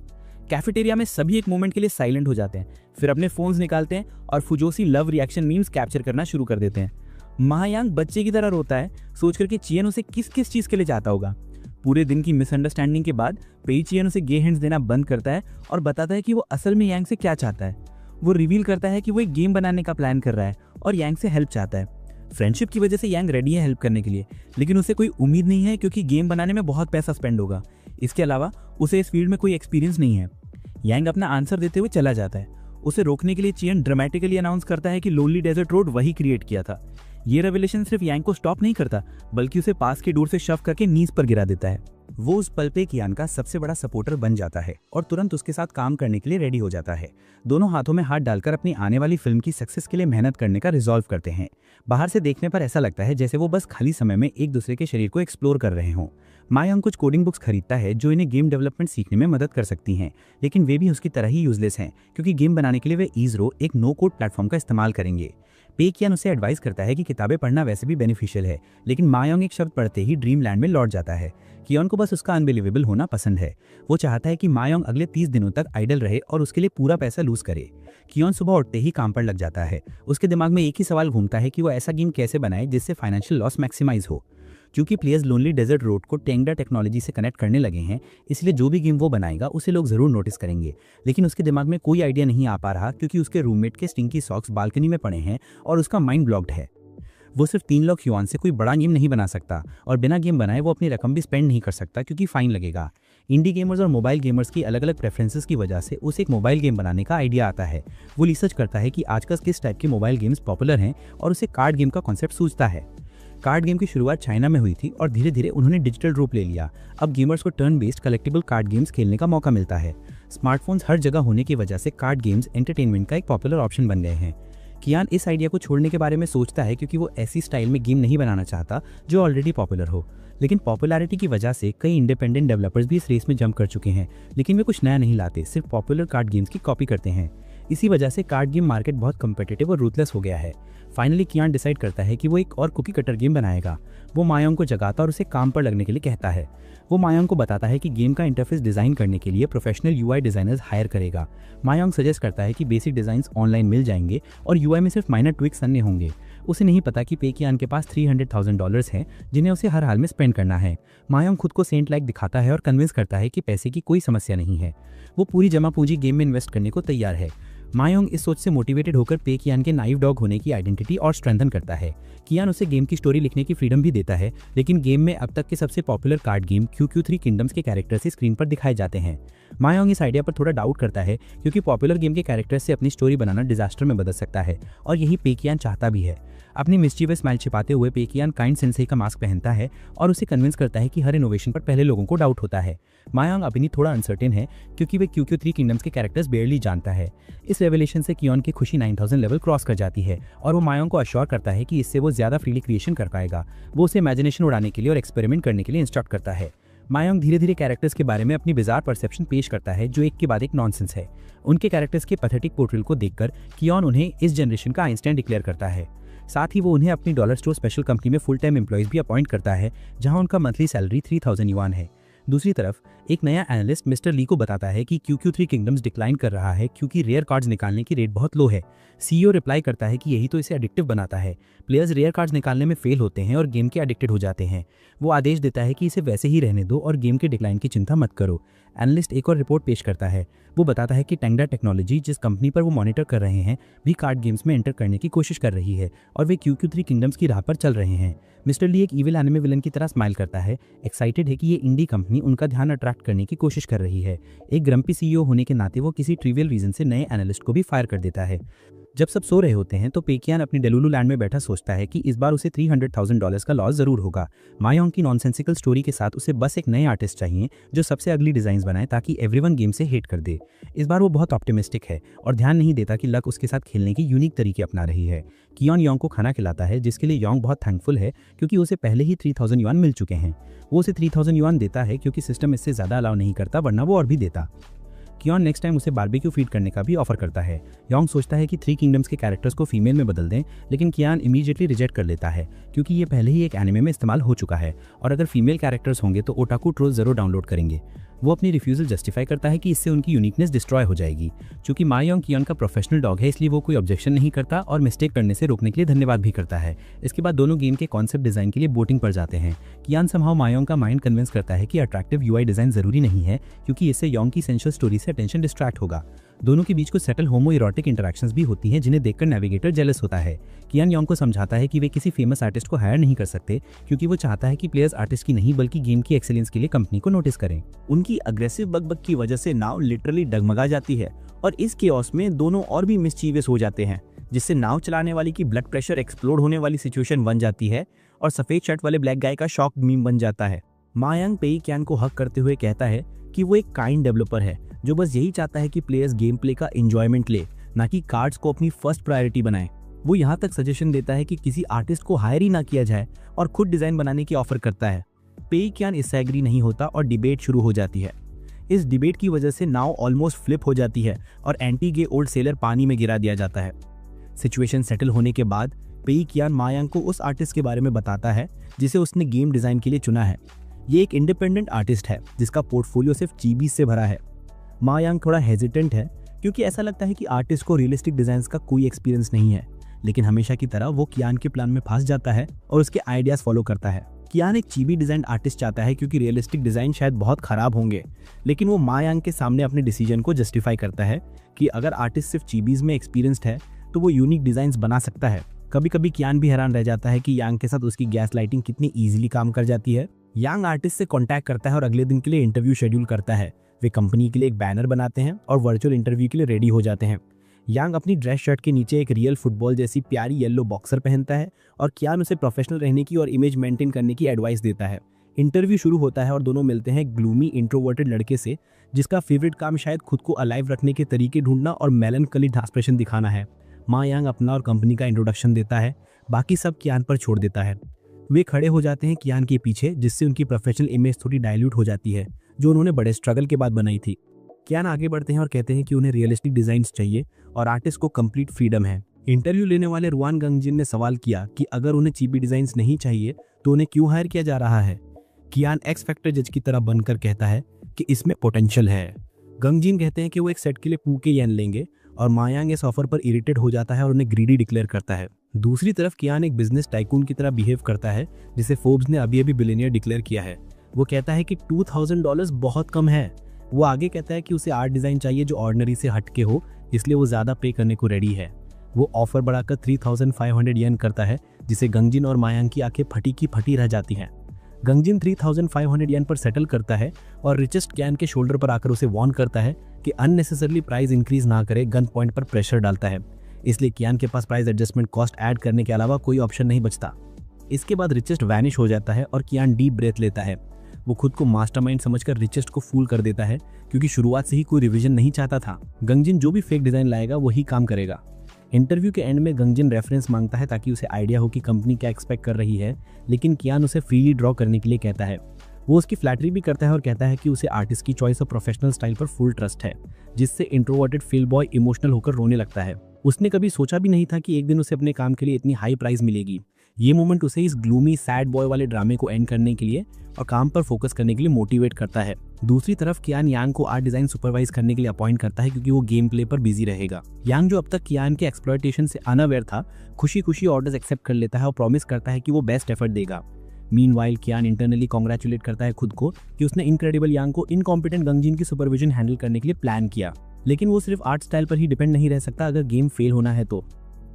कैफेटेरिया में सभी एक मोमेंट के लिए साइलेंट हो जाते हैं, फिर अपने फोन्स निकालते हैं और फुजोसी लव रिएक्शन मीम्स कैप्चर करना शुरू कर देते हैं। महायांग बच्चे की तरह रोता है, सोचकर कि चियन उसे किस किस चीज के लिए चाहता होगा। पूरे दिन की मिसअंडरस्टैंडिंग के बाद पेई चियन उसे गे हिंट्स देना बंद करता है और बताता है कि वो असल में यांग से क्या चाहता है। वो रिवील करता है कि वो एक गेम बनाने का प्लान कर रहा है और यांग से हेल्प चाहता है। फ्रेंडशिप की वजह से यांग रेडी है हेल्प करने के लिए, लेकिन उसे कोई उम्मीद नहीं है क्योंकि गेम बनाने में बहुत पैसा स्पेंड होगा। इसके अलावा उसे इस फील्ड में कोई एक्सपीरियंस नहीं है। यांग अपना आंसर देते हुए चला जाता है। उसे रोकने के लिए चियन ड्रामेटिकली अनाउंस करता है कि लोनली डेजर्ट रोड वही क्रिएट किया था। ये रेवलेशन सिर्फ यांग को स्टॉप नहीं करता, बल्कि उसे पास के डोर से शव करके नीज पर गिरा देता है। वो उस पल पे कियान का सबसे बड़ा सपोर्टर बन जाता है और तुरंत उसके साथ काम करने के लिए रेडी हो जाता है। दोनों हाथों में हाथ डालकर अपनी आने वाली फिल्म की सक्सेस के लिए मेहनत करने का रिजॉल्व करते हैं। बाहर से देखने पर ऐसा लगता है जैसे वो बस खाली समय में एक दूसरे के शरीर को एक्सप्लोर कर रहे हों। मायांग कुछ कोडिंग बुक्स खरीदता है जो इन्हें गेम डेवलपमेंट सीखने में मदद कर सकती हैं, लेकिन वे भी उसकी तरह ही यूजलेस हैं क्योंकि गेम बनाने के लिए वे ईजरो एक नो कोड प्लेटफॉर्म का इस्तेमाल करेंगे। पे कियान उसे एडवाइस करता है कि किताबें पढ़ना वैसे भी बेनिफिशियल है, लेकिन मायांग एक शब्द पढ़ते ही ड्रीम लैंड में लौट जाता है। कियान को बस उसका अनबिलीवेबल होना पसंद है। वो चाहता है कि मायांग अगले 30 दिनों तक आइडल रहे और उसके लिए पूरा पैसा लूज करे। कियान सुबह उठते ही काम पर लग जाता है। उसके दिमाग में एक ही सवाल घूमता है कि वो ऐसा गेम कैसे बनाए जिससे फाइनेंशियल लॉस मैक्सिमाइज हो। क्योंकि प्लेयर्स लोनली डेजर्ट रोड को टेंगडा टेक्नोलॉजी से कनेक्ट करने लगे हैं, इसलिए जो भी गेम वो बनाएगा उसे लोग जरूर नोटिस करेंगे। लेकिन उसके दिमाग में कोई आइडिया नहीं आ पा रहा क्योंकि उसके रूममेट के स्टिंकी सॉक्स बालकनी में पड़े हैं और उसका माइंड ब्लॉक्ड है। वो सिर्फ 3 लाख युआन से कोई बड़ा गेम नहीं बना सकता और बिना गेम बनाए वो अपनी रकम भी स्पेंड नहीं कर सकता क्योंकि फाइन लगेगा। इंडी गेमर्स और मोबाइल गेमर्स की अलग अलग प्रेफरेंसेस की वजह से उसे एक मोबाइल गेम बनाने का आइडिया आता है। वो रिसर्च करता है कि आजकल किस टाइप के मोबाइल गेम्स पॉपुलर हैं और उसे कार्ड गेम का कॉन्सेप्ट सूझता है। कार्ड गेम की शुरुआत चाइना में हुई थी और धीरे धीरे उन्होंने डिजिटल रूप ले लिया। अब गेमर्स को turn based collectible card games खेलने का मौका मिलता है। स्मार्टफोन्स हर जगह होने की वजह से कार्ड गेम्स एंटरटेनमेंट का एक पॉपुलर ऑप्शन बन गए हैं। कियान इस आइडिया को छोड़ने के बारे में सोचता है क्योंकि वो ऐसी स्टाइल में गेम नहीं बनाना चाहता जो ऑलरेडी पॉपुलर हो। लेकिन पॉपुलैरिटी की वजह से कई इंडिपेंडेंट डेवलपर्स भी इस रेस में जंप कर चुके हैं, लेकिन वे कुछ नया नहीं लाते, सिर्फ पॉपुलर कार्ड गेम्स की कॉपी करते हैं। इसी वजह से कार्ड गेम मार्केट बहुत कम्पिटिटिव और रूथलेस हो गया है। फाइनली कियान डिसाइड करता है कि वो एक और कुकी कटर गेम बनाएगा। वो मायांग को जगाता और उसे काम पर लगने के लिए कहता है। वो मायांग को बताता है कि गेम का इंटरफेस डिजाइन करने के लिए प्रोफेशनल यूआई डिजाइनर्स हायर करेगा। मायांग सजेस्ट करता है कि बेसिक डिजाइन्स ऑनलाइन मिल जाएंगे और यूआई में सिर्फ माइनर ट्विक्स करने होंगे। उसे नहीं पता कि पे कियान के पास $300,000 हैं जिन्हें उसे हर हाल में स्पेंड करना है। मायांग खुद को सेंट लाइक दिखाता है और कन्विंस करता है कि पैसे की कोई समस्या नहीं है। वो पूरी जमा पूंजी गेम में इन्वेस्ट करने को तैयार है। मायोंग इस सोच से मोटिवेटेड होकर पे कियान के नाइव डॉग होने की आइडेंटिटी और स्ट्रेंथन करता है। कियान उसे गेम की स्टोरी लिखने की फ्रीडम भी देता है, लेकिन गेम में अब तक के सबसे popular card game QQ3 kingdoms के कैरेक्टर्स ही स्क्रीन पर दिखाए जाते हैं। मायोंग इस आइडिया पर थोड़ा डाउट करता है क्योंकि पॉपुलर गेम के कैरेक्टर्स से अपनी स्टोरी बनाना डिजास्टर में बदल सकता है और यही पे कियान चाहता भी है। अपनी मिस्चीवियस स्माइल छिपाते हुए पे कियान काइंड सेंसेई का मास्क पहनता है और उसे कन्विंस करता है कि हर इनोवेशन पर पहले लोगों को डाउट होता है। मायोंग अभी थोड़ा अनसर्टेन है क्योंकि वे QQ3 किंगडम्स के कैरेक्टर्स बेयरली जानता है। इस रेवलेशन से कियान की खुशी 9000 लेवल क्रॉस कर जाती है और वो मायोंग को अश्योर करता है कि इससे वो ज्यादा फ्रीली क्रिएशन कर पाएगा। वो उसे इमेजिनेशन उड़ाने के लिए और एक्सपेरिमेंट करने के लिए इंस्ट्रक्ट करता है। मायोंग धीरे धीरे कैरेक्टर्स के बारे में अपनी बिजार परसेप्शन पेश करता है जो एक के बाद एक नॉनसेंस है। उनके कैरेक्टर्स के पैथेटिक पोर्ट्रेल को देखकर कियान उन्हें इस जनरेशन का आइंस्टाइन डिक्लेयर करता है। साथ ही वो उन्हें अपनी डॉलर स्टोर स्पेशल कंपनी में फुल टाइम एम्प्लॉइज भी अपॉइंट करता है जहां उनका मंथली सैलरी 3000 युआन है। दूसरी तरफ एक नया एनालिस्ट मिस्टर ली को बताता है कि QQ3 किंगडम्स डिक्लाइन कर रहा है क्योंकि रेयर कार्ड्स निकालने की रेट बहुत लो है। CEO रिप्लाई करता है कि यही तो इसे एडिक्टिव बनाता है। प्लेयर्स रेयर कार्ड्स निकालने में फेल होते हैं और गेम के एडिक्टेड हो जाते हैं। वो आदेश देता है कि इसे वैसे ही रहने दो और गेम के डिक्लाइन की चिंता मत करो। एनालिस्ट एक और रिपोर्ट पेश करता है। वो बताता है कि टेंगडा टेक्नोलॉजी जिस कंपनी पर वो मॉनिटर कर रहे हैं भी कार्ड गेम्स में एंटर करने की कोशिश कर रही है और वे QQ3 किंगडम्स की राह पर चल रहे हैं। मिस्टर ली एक इविल एनिमे विलन की तरह स्माइल करता है, एक्साइटेड है कि ये इंडी कंपनी उनका ध्यान अट्रैक्ट करने की कोशिश कर रही है। एक ग्रम्पी CEO होने के नाते वो किसी ट्रिवियल रीजन से नए एनालिस्ट को भी फायर कर देता है। जब सब सो रहे होते हैं तो पे कियान अपनी डेलुलु लैंड में बैठा सोचता है कि इस बार उसे $300,000 का लॉस जरूर होगा। मायोंग की नॉनसेंसिकल स्टोरी के साथ उसे बस एक नए आर्टिस्ट चाहिए जो सबसे अगली डिजाइन बनाए ताकि एवरीवन गेम से हेट कर दे। इस बार वो बहुत ऑप्टिमिस्टिक है और ध्यान नहीं देता कि लक उसके साथ खेलने की यूनिक तरीके अपना रही है। कियान योंग को खाना खिलाता है जिसके लिए योंग बहुत थैंकफुल है क्योंकि उसे पहले ही 3000 युआन मिल चुके हैं। वो उसे 3000 युआन देता है क्योंकि सिस्टम इससे ज्यादा अलाउ नहीं करता, वरना वो और भी देता। कियान नेक्स्ट टाइम उसे बारबेक्यू फीड करने का भी ऑफर करता है। योंग सोचता है कि 3 किंगडम्स के कैरेक्टर्स को फीमेल में बदल दें, लेकिन कियान इमीडिएटली रिजेक्ट कर लेता है क्योंकि ये पहले ही एक एनिमे में इस्तेमाल हो चुका है और अगर फीमेल कैरेक्टर्स होंगे तो ओटाकू ट्रोल जरूर डाउनलोड करेंगे। वो अपनी रिफ्यूजल जस्टिफाई करता है कि इससे उनकी यूनिकनेस डिस्ट्रॉय हो जाएगी। चूंकि मा योंग कियान का प्रोफेशनल डॉग है, इसलिए वो कोई ऑब्जेक्शन नहीं करता और मिस्टेक करने से रोकने के लिए धन्यवाद भी करता है। इसके बाद दोनों गेम के कॉन्सेप्ट डिजाइन के लिए बोटिंग पर जाते हैं। कियान समहाउ मा योंग का माइंड कन्विंस करता है कि अट्रैक्टिव यूआई डिजाइन जरूरी नहीं है क्योंकि इससे योंग की सेंशुअल स्टोरी से अटेंशन डिस्ट्रैक्ट होगा। दोनों के बीच कुछ सेटल होमो इरोटिक इंटरेक्शंस भी होती हैं जिन्हें देखकर नेविगेटर जेलस होता है। कियान योंग को समझाता है कि वे किसी फेमस आर्टिस्ट को हायर नहीं कर सकते क्योंकि वो चाहता है कि प्लेयर्स आर्टिस्ट की नहीं बल्कि गेम की एक्सीलेंस के लिए कंपनी को नोटिस करें। उनकी अग्रेसिव बकबक की वजह से नाव लिटरली डगमगा जाती है और इस केओस में दोनों और भी मिस्चीवियस हो जाते हैं, जिससे नाव चलाने वाली की ब्लड प्रेशर एक्सप्लोड होने वाली सिचुएशन बन जाती है और सफेद शर्ट वाले ब्लैक गाय का शॉक मीम बन जाता है। मा योंग पेई कियान को हक करते हुए कहता है कि वो एक काइंड डेवलपर है जो बस यही चाहता है कि प्लेयर्स गेम प्ले का एंजॉयमेंट ले, ना कि कार्ड्स को अपनी फर्स्ट प्रायोरिटी बनाए। वो यहाँ तक सजेशन देता है कि किसी आर्टिस्ट को हायर ही ना किया जाए और खुद डिजाइन बनाने की ऑफर करता है। पेई कियान इससे एग्री नहीं होता और डिबेट शुरू हो जाती है। इस डिबेट की वजह से नाव ऑलमोस्ट फ्लिप हो जाती है और एंटी गे ओल्ड सेलर पानी में गिरा दिया जाता है। सिचुएशन सेटल होने के बाद पेई कियान मा योंग को उस आर्टिस्ट के बारे में बताता है जिसे उसने गेम डिजाइन के लिए चुना है। ये एक इंडिपेंडेंट आर्टिस्ट है जिसका पोर्टफोलियो सिर्फ चीबीज से भरा है। मा योंग थोड़ा हेजिटेंट है क्योंकि ऐसा लगता है कि आर्टिस्ट को रियलिस्टिक डिजाइन्स का कोई एक्सपीरियंस नहीं है, लेकिन हमेशा की तरह वो कियान के प्लान में फंस जाता है और उसके आइडियाज फॉलो करता है। कियान एक चीबी डिजाइन आर्टिस्ट चाहता है क्योंकि रियलिस्टिक डिजाइन शायद बहुत खराब होंगे, लेकिन वो मा योंग के सामने अपने डिसीजन को जस्टिफाई करता है कि अगर आर्टिस्ट सिर्फ चीबीज में एक्सपीरियंस्ड है तो वो यूनिक डिजाइन्स बना सकता है। कभी कभी कियान भी हैरान रह जाता है कि यांग के साथ उसकी गैस लाइटिंग कितनी ईजिली काम कर जाती है। यांग आर्टिस्ट से कॉन्टैक्ट करता है और अगले दिन के लिए इंटरव्यू शेड्यूल करता है। वे कंपनी के लिए एक बैनर बनाते हैं और वर्चुअल इंटरव्यू के लिए रेडी हो जाते हैं। यांग अपनी ड्रेस शर्ट के नीचे एक रियल फुटबॉल जैसी प्यारी येलो बॉक्सर पहनता है और कियान उसे प्रोफेशनल रहने की और इमेज मेंटेन करने की एडवाइस देता है। इंटरव्यू शुरू होता है और दोनों मिलते हैं ग्लूमी इंट्रोवर्टेड लड़के से जिसका फेवरेट काम शायद खुद को अलाइव रखने के तरीके ढूंढना और मेलनकली एक्सप्रेशन दिखाना है। मा यांग अपना और कंपनी का इंट्रोडक्शन देता है, बाकी सब कियान पर छोड़ देता है। वे खड़े हो जाते हैं कियान के पीछे, जिससे उनकी प्रोफेशनल इमेज थोड़ी डाइल्यूट हो जाती है जो उन्होंने बड़े स्ट्रगल के बाद बनाई थी। कियान आगे बढ़ते हैं और कहते हैं कि उन्हें रियलिस्टिक डिजाइन्स चाहिए और आर्टिस्ट को कंप्लीट फ्रीडम है। इंटरव्यू लेने वाले रुआन गंगजिन ने सवाल किया कि अगर उन्हें चीबी डिजाइन्स नहीं चाहिए तो उन्हें क्यों हायर किया जा रहा है। कियान एक्स फैक्टर जज की तरह बनकर कहता है कि इसमें पोटेंशियल है। गंगजिन कहते हैं कि वो एक सेट के लिए पूके येन लेंगे और मा यांग इस ऑफर पर इरिटेट हो जाता है और उन्हें ग्रीडी डिक्लेयर करता है। दूसरी तरफ कियान एक बिजनेस टाइकून की तरह बिहेव करता है जिसे फोर्ब्स ने अभी बिलियनियर डिक्लेयर किया है। वो कहता है कि $2000 बहुत कम है। वो आगे कहता है कि उसे आर्ट डिजाइन चाहिए जो ऑर्डिनरी से हटके हो, इसलिए वो ज्यादा पे करने को रेडी है। वो ऑफर बढ़ाकर 3500 येन करता है जिसे गंगजिन और मा यांग की आंखें फटी की फटी रह जाती हैं। गंगजिन 3500 येन पर सेटल करता है और रिचेस्ट कियान के शोल्डर पर आकर उसे वार्न करता है कि अननेसेसरली प्राइस इंक्रीज ना करे, गन पॉइंट पर प्रेशर डालता है। इसलिए कियान के पास प्राइस एडजस्टमेंट कॉस्ट ऐड करने के अलावा कोई ऑप्शन नहीं बचता। इसके बाद रिचेस्ट वैनिश हो जाता है और कियान डीप ब्रेथ लेता है। वो खुद को मास्टरमाइंड समझकर रिचेस्ट को फूल कर देता है क्योंकि शुरुआत से ही कोई रिवीजन नहीं चाहता था। गंगजिन जो भी फेक डिजाइन लाएगा वही काम करेगा। इंटरव्यू के एंड में गंगजिन रेफरेंस मांगता है ताकि उसे आइडिया हो कि कंपनी क्या एक्सपेक्ट कर रही है, लेकिन कियान उसे फ्रीली ड्रॉ करने के लिए कहता है। वो उसकी फ्लैटरी भी करता है और कहता है कि उसे आर्टिस्ट की चॉइस और प्रोफेशनल स्टाइल पर फुल ट्रस्ट है, जिससे इंट्रोवर्टेड फील बॉय इमोशनल होकर रोने लगता है। उसने कभी सोचा भी नहीं था कि एक दिन उसे अपने काम के लिए इतनी हाई प्राइस मिलेगी। ये मोमेंट उसे इस ग्लूमी सैड बॉय वाले ड्रामे को एंड करने के लिए और काम पर फोकस करने के लिए मोटिवेट करता है। दूसरी तरफ कियान यांग को आर्ट डिजाइन सुपरवाइज करने के लिए अपॉइंट करता है क्योंकि वो गेम प्ले पर बिजी रहेगा। यांग जो अब तक कियान के एक्सप्लॉयटेशन से अनअवेयर था, खुशी खुशी ऑर्डर्स एक्सेप्ट कर लेता है और प्रॉमिस करता है कि वो बेस्ट एफर्ट देगा। मीनवाइल कियान इंटरनली कांग्रेचुलेट करता है खुद को कि उसने इनक्रेडिबल यांग को इनकॉम्पिटेंट गंगजिन की सुपरविजन हैंडल करने के लिए प्लान किया। लेकिन वो सिर्फ आर्ट स्टाइल पर ही डिपेंड नहीं रह सकता अगर गेम फेल होना है तो।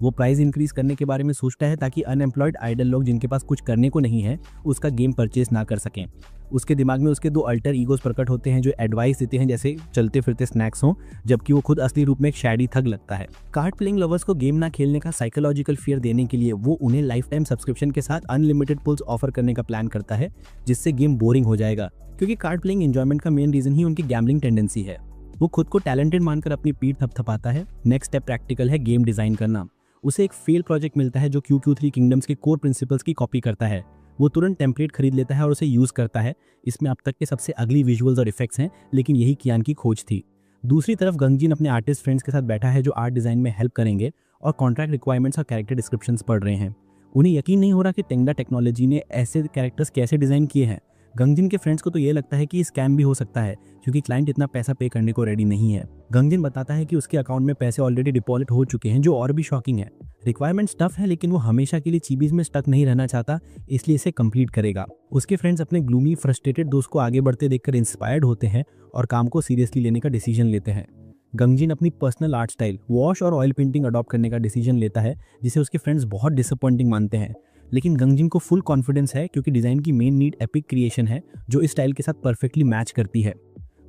वो प्राइस इंक्रीज करने के बारे में सोचता है ताकि अनएम्प्लॉयड आइडल लोग जिनके पास कुछ करने को नहीं है उसका गेम परचेस ना कर सकें। उसके दिमाग में उसके दो अल्टर ईगोस प्रकट होते हैं जो एडवाइस देते हैं जैसे चलते फिरते स्नैक्स हों, जबकि वो खुद असली रूप में एक शैडी थग लगता है। कार्ड प्लेइंग लवर्स को गेम ना खेलने का साइकोलॉजिकल फियर देने के लिए वो उन्हें लाइफ टाइम सब्सक्रिप्शन के साथ अनलिमिटेड पुल्स ऑफर करने का प्लान करता है, जिससे गेम बोरिंग हो जाएगा क्योंकि कार्ड प्लेइंग एंजॉयमेंट का मेन रीजन ही उनकी गैम्बलिंग टेंडेंसी है। वो खुद को टैलेंटेड मानकर अपनी पीठ थपथपाता है। नेक्स्ट स्टेप प्रैक्टिकल है गेम डिजाइन करना। उसे एक फेल प्रोजेक्ट मिलता है जो QQ3 किंगडम्स के कोर प्रिंसिपल्स की कॉपी करता है। वो तुरंत टेम्पलेट खरीद लेता है और उसे यूज करता है। इसमें अब तक के सबसे अगली विजुअल्स और इफेक्ट्स हैं, लेकिन यही कियान की खोज थी। दूसरी तरफ गंगजिन अपने आर्टिस्ट फ्रेंड्स के साथ बैठा है जो आर्ट डिज़ाइन में हेल्प करेंगे और कॉन्ट्रैक्ट रिक्वायरमेंट्स और कैरेक्टर डिस्क्रिप्शंस पढ़ रहे हैं। उन्हें यकीन नहीं हो रहा कि टेंगडा टेक्नोलॉजी ने ऐसे कैरेक्टर्स कैसे डिज़ाइन किए हैं। गंगजिन के फ्रेंड्स को तो ये लगता है कि स्कैम भी हो सकता है क्योंकि क्लाइंट इतना पैसा पे करने को रेडी नहीं है। गंगजिन बताता है कि उसके अकाउंट में पैसे ऑलरेडी डिपॉजिट हो चुके हैं, जो और भी शॉकिंग है। रिक्वायरमेंट्स टफ है लेकिन वो हमेशा के लिए चीबीज में स्टक नहीं रहना चाहता, इसलिए इसे कंप्लीट करेगा। उसके फ्रेंड्स अपने ग्लूमी फ्रस्ट्रेटेड दोस्त को आगे बढ़ते देखकर इंस्पायर्ड होते हैं और काम को सीरियसली लेने का डिसीजन लेते हैं। गंगजिन अपनी पर्सनल आर्ट स्टाइल वॉश और ऑयल पेंटिंग अडॉप्ट करने का डिसीजन लेता है, जिसे उसके फ्रेंड्स बहुत डिसअपॉइंटिंग मानते हैं। लेकिन गंगजिन को फुल कॉन्फिडेंस है क्योंकि डिज़ाइन की मेन नीड एपिक क्रिएशन है जो इस स्टाइल के साथ परफेक्टली मैच करती है।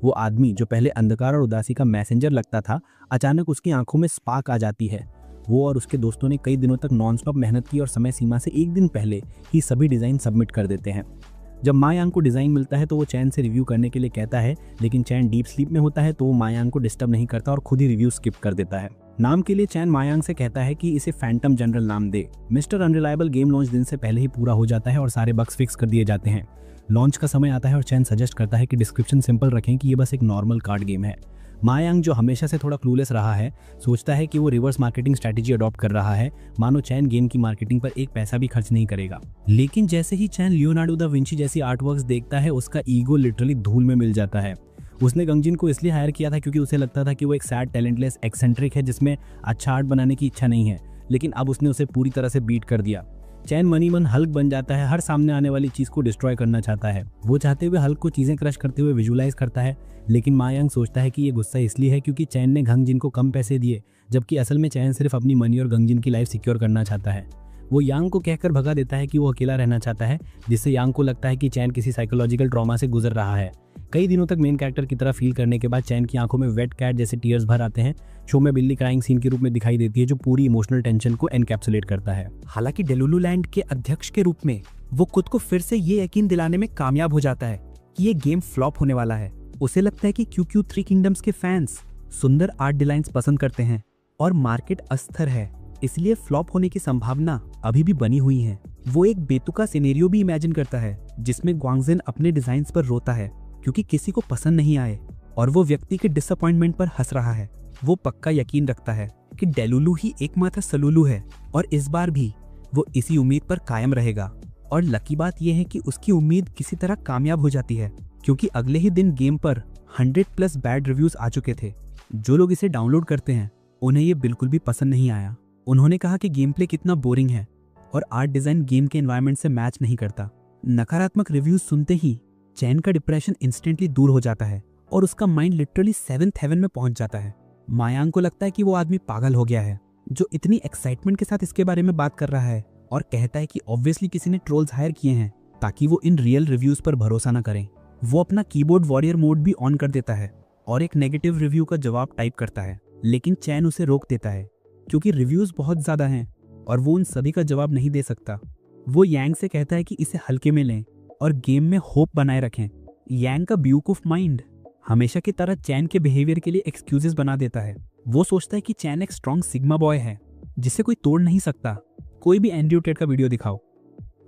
वो आदमी जो पहले अंधकार और उदासी का मैसेंजर लगता था, अचानक उसकी आंखों में स्पार्क आ जाती है। वो और उसके दोस्तों ने कई दिनों तक नॉनस्टॉप मेहनत की और समय सीमा से एक दिन पहले ही सभी डिज़ाइन सबमिट कर देते हैं। जब मा यांग को डिज़ाइन मिलता है तो वो चैन से रिव्यू करने के लिए कहता है, लेकिन चैन डीप स्लीप में होता है तो वो मा यांग को डिस्टर्ब नहीं करता और खुद ही रिव्यू स्किप कर देता है। नाम के लिए चैन मा यांग से कहता है कि इसे फैंटम जनरल नाम दे। मिस्टर अनरिलायबल गेम लॉन्च दिन से पहले ही पूरा हो जाता है और सारे बग्स फिक्स कर दिए जाते हैं। लॉन्च का समय आता है और चैन सजेस्ट करता है कि डिस्क्रिप्शन सिंपल रखें कि ये बस एक नॉर्मल कार्ड गेम है। मा यांग जो हमेशा से थोड़ा क्लूलेस रहा है, सोचता है कि वो रिवर्स मार्केटिंग स्ट्रैटेजी अडॉप्ट कर रहा है, मानो चैन गेम की मार्केटिंग पर एक पैसा भी खर्च नहीं करेगा। लेकिन जैसे ही चैन लियोनार्डो दा विंची जैसी आर्टवर्क्स देखता है, उसका ईगो लिटरली धूल में मिल जाता है। उसने गंगजिन को इसलिए हायर किया था क्योंकि उसे लगता था कि वो एक सैड टैलेंटलेस एक्सेंट्रिक है जिसमें अच्छा आर्ट बनाने की इच्छा नहीं है, लेकिन अब उसने उसे पूरी तरह से बीट कर दिया। चैन मनी मन हल्क बन जाता है, हर सामने आने वाली चीज को डिस्ट्रॉय करना चाहता है। वो चाहते हुए हल्क को चीजें क्रश करते हुए विजुलाइज करता है, लेकिन मा यांग सोचता है कि ये गुस्सा इसलिए है क्योंकि चैन ने गंगजिन को कम पैसे दिए, जबकि असल में चैन सिर्फ अपनी मनी और गंगजिन की लाइफ सिक्योर करना चाहता है। वो यांग को कहकर भगा देता है कि वो अकेला रहना चाहता है, जिससे यांग को लगता है कि चैन किसी साइकोलॉजिकल ट्रॉमा से गुजर रहा है। कई दिनों तक मेन कैरेक्टर की तरह फील करने के बाद चैन की आंखों में वेट कैट जैसे टीयर्स भर आते हैं। शो में बिल्ली क्राइंग सीन के रूप में दिखाई देती है जो पूरी इमोशनल टेंशन को एनकैप्सुलेट करता है। हालांकि डेलुलु लैंड के अध्यक्ष के रूप में वो खुद को फिर से ये यकीन दिलाने में कामयाब हो जाता है कि ये गेम फ्लॉप होने वाला है। उसे लगता है कि QQ 3 किंगडम्स के फैंस सुंदर आर्ट डिजाइन्स पसंद करते हैं और मार्केट अस्थिर है, इसलिए फ्लॉप होने की संभावना अभी भी बनी हुई है। वो एक बेतुका सिनेरियो भी इमेजिन करता है जिसमें ग्वांगजिन अपने डिजाइन्स पर रोता है क्योंकि किसी को पसंद नहीं आए और वो व्यक्ति के डिसअपॉइंटमेंट पर हंस रहा है। वो पक्का यकीन रखता है कि डेलुलु ही एकमात्र सलुलु है और इस बार भी वो इसी उम्मीद पर कायम रहेगा। और लकी बात यह है कि उसकी उम्मीद किसी तरह कामयाब हो जाती है क्योंकि अगले ही दिन गेम पर 100+ बैड रिव्यूज आ चुके थे। जो लोग इसे डाउनलोड करते हैं उन्हें ये बिल्कुल भी पसंद नहीं आया। उन्होंने कहा कि गेम प्ले कितना बोरिंग है और आर्ट डिजाइन गेम के एनवायरनमेंट से मैच नहीं करता। नकारात्मक रिव्यूज सुनते ही चैन का डिप्रेशन इंस्टेंटली दूर हो जाता है और उसका माइंड लिटरली 7th हेवन में पहुंच जाता है। मा यांग को लगता है कि वो आदमी पागल हो गया है जो इतनी एक्साइटमेंट के साथ इसके बारे में बात कर रहा है, और कहता है कि ऑब्वियसली किसी ने ट्रोल्स हायर किए हैं ताकि वो इन रियल रिव्यूज पर भरोसा ना करें। वो अपना कीबोर्ड वॉरियर मोड भी ऑन कर देता है और एक नेगेटिव रिव्यू का जवाब टाइप करता है, लेकिन चैन उसे रोक देता है क्योंकि रिव्यूज बहुत ज्यादा हैं और वो उन सभी का जवाब नहीं दे सकता। वो यांग से कहता है कि इसे हल्के में लें और गेम में होप बनाए रखें। यांग का बेवकूफ माइंड हमेशा की तरह चैन के बिहेवियर के लिए एक्सक्यूजेस बना देता है। वो सोचता है कि चैन एक स्ट्रॉन्ग सिग्मा बॉय है जिसे कोई तोड़ नहीं सकता, कोई भी एंड्रयू टेड का वीडियो दिखाओ।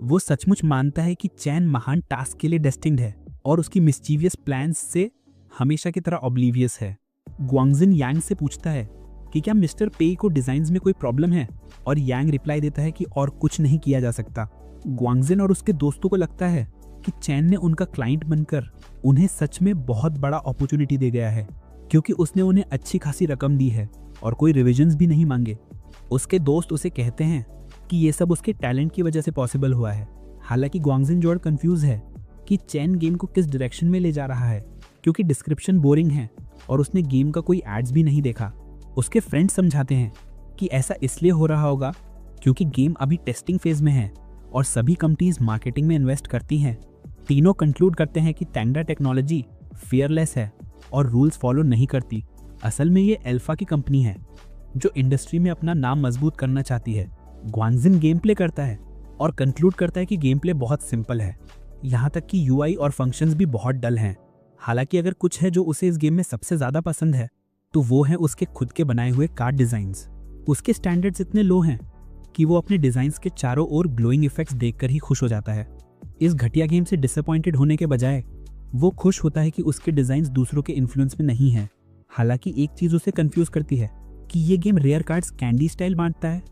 वो सचमुच मानता है कि चैन महान टास्क के लिए डेस्टिन्ड है और उसकी मिस्चीवियस प्लान्स से हमेशा की तरह ऑब्लिवियस है। ग्वांगजिन यांग से पूछता है कि क्या मिस्टर पेई को डिजाइन्स में कोई प्रॉब्लम है, और यांग रिप्लाई देता है कि और कुछ नहीं किया जा सकता। ग्वांगजिन और उसके दोस्तों को लगता है कि चैन ने उनका क्लाइंट बनकर उन्हें सच में बहुत बड़ा अपॉर्चुनिटी दे गया है क्योंकि उसने उन्हें अच्छी खासी रकम दी है और कोई रिविजन्स भी नहीं मांगे। उसके दोस्त उसे कहते हैं कि ये सब उसके टैलेंट की वजह से पॉसिबल हुआ है। हालांकि ग्वांगजिन जोड़ कंफ्यूज है कि चैन गेम को किस डायरेक्शन में ले जा रहा है क्योंकि डिस्क्रिप्शन बोरिंग है और उसने गेम का कोई एड्स भी नहीं देखा। उसके फ्रेंड्स समझाते हैं कि ऐसा इसलिए हो रहा होगा क्योंकि गेम अभी टेस्टिंग फेज में है और सभी कंपनीज मार्केटिंग में इन्वेस्ट करती हैं। तीनों कंक्लूड करते हैं कि टेंगडा टेक्नोलॉजी फियरलेस है और रूल्स फॉलो नहीं करती। असल में ये अल्फा की कंपनी है जो इंडस्ट्री में अपना नाम मजबूत करना चाहती है। ग्वांगजिन गेम प्ले करता है और कंक्लूड करता है कि गेम प्ले बहुत सिंपल है, यहाँ तक कि यूआई और फंक्शंस भी बहुत डल हैं। हालांकि अगर कुछ है जो उसे इस गेम में सबसे ज़्यादा पसंद है तो वो है उसके खुद के बनाए हुए कार्ड डिज़ाइंस। उसके स्टैंडर्ड्स इतने लो हैं कि वो अपने डिज़ाइंस के चारों ओर ग्लोइंग इफेक्ट्स देखकर ही खुश हो जाता है। इस घटिया गेम से डिसअपॉइंटेड होने के बजाय वो खुश होता है कि उसके डिज़ाइंस दूसरों के इन्फ्लुएंस में नहीं हैं। हालांकि एक चीज उसे कंफ्यूज करती है कि ये game rare cards candy style बांटता है।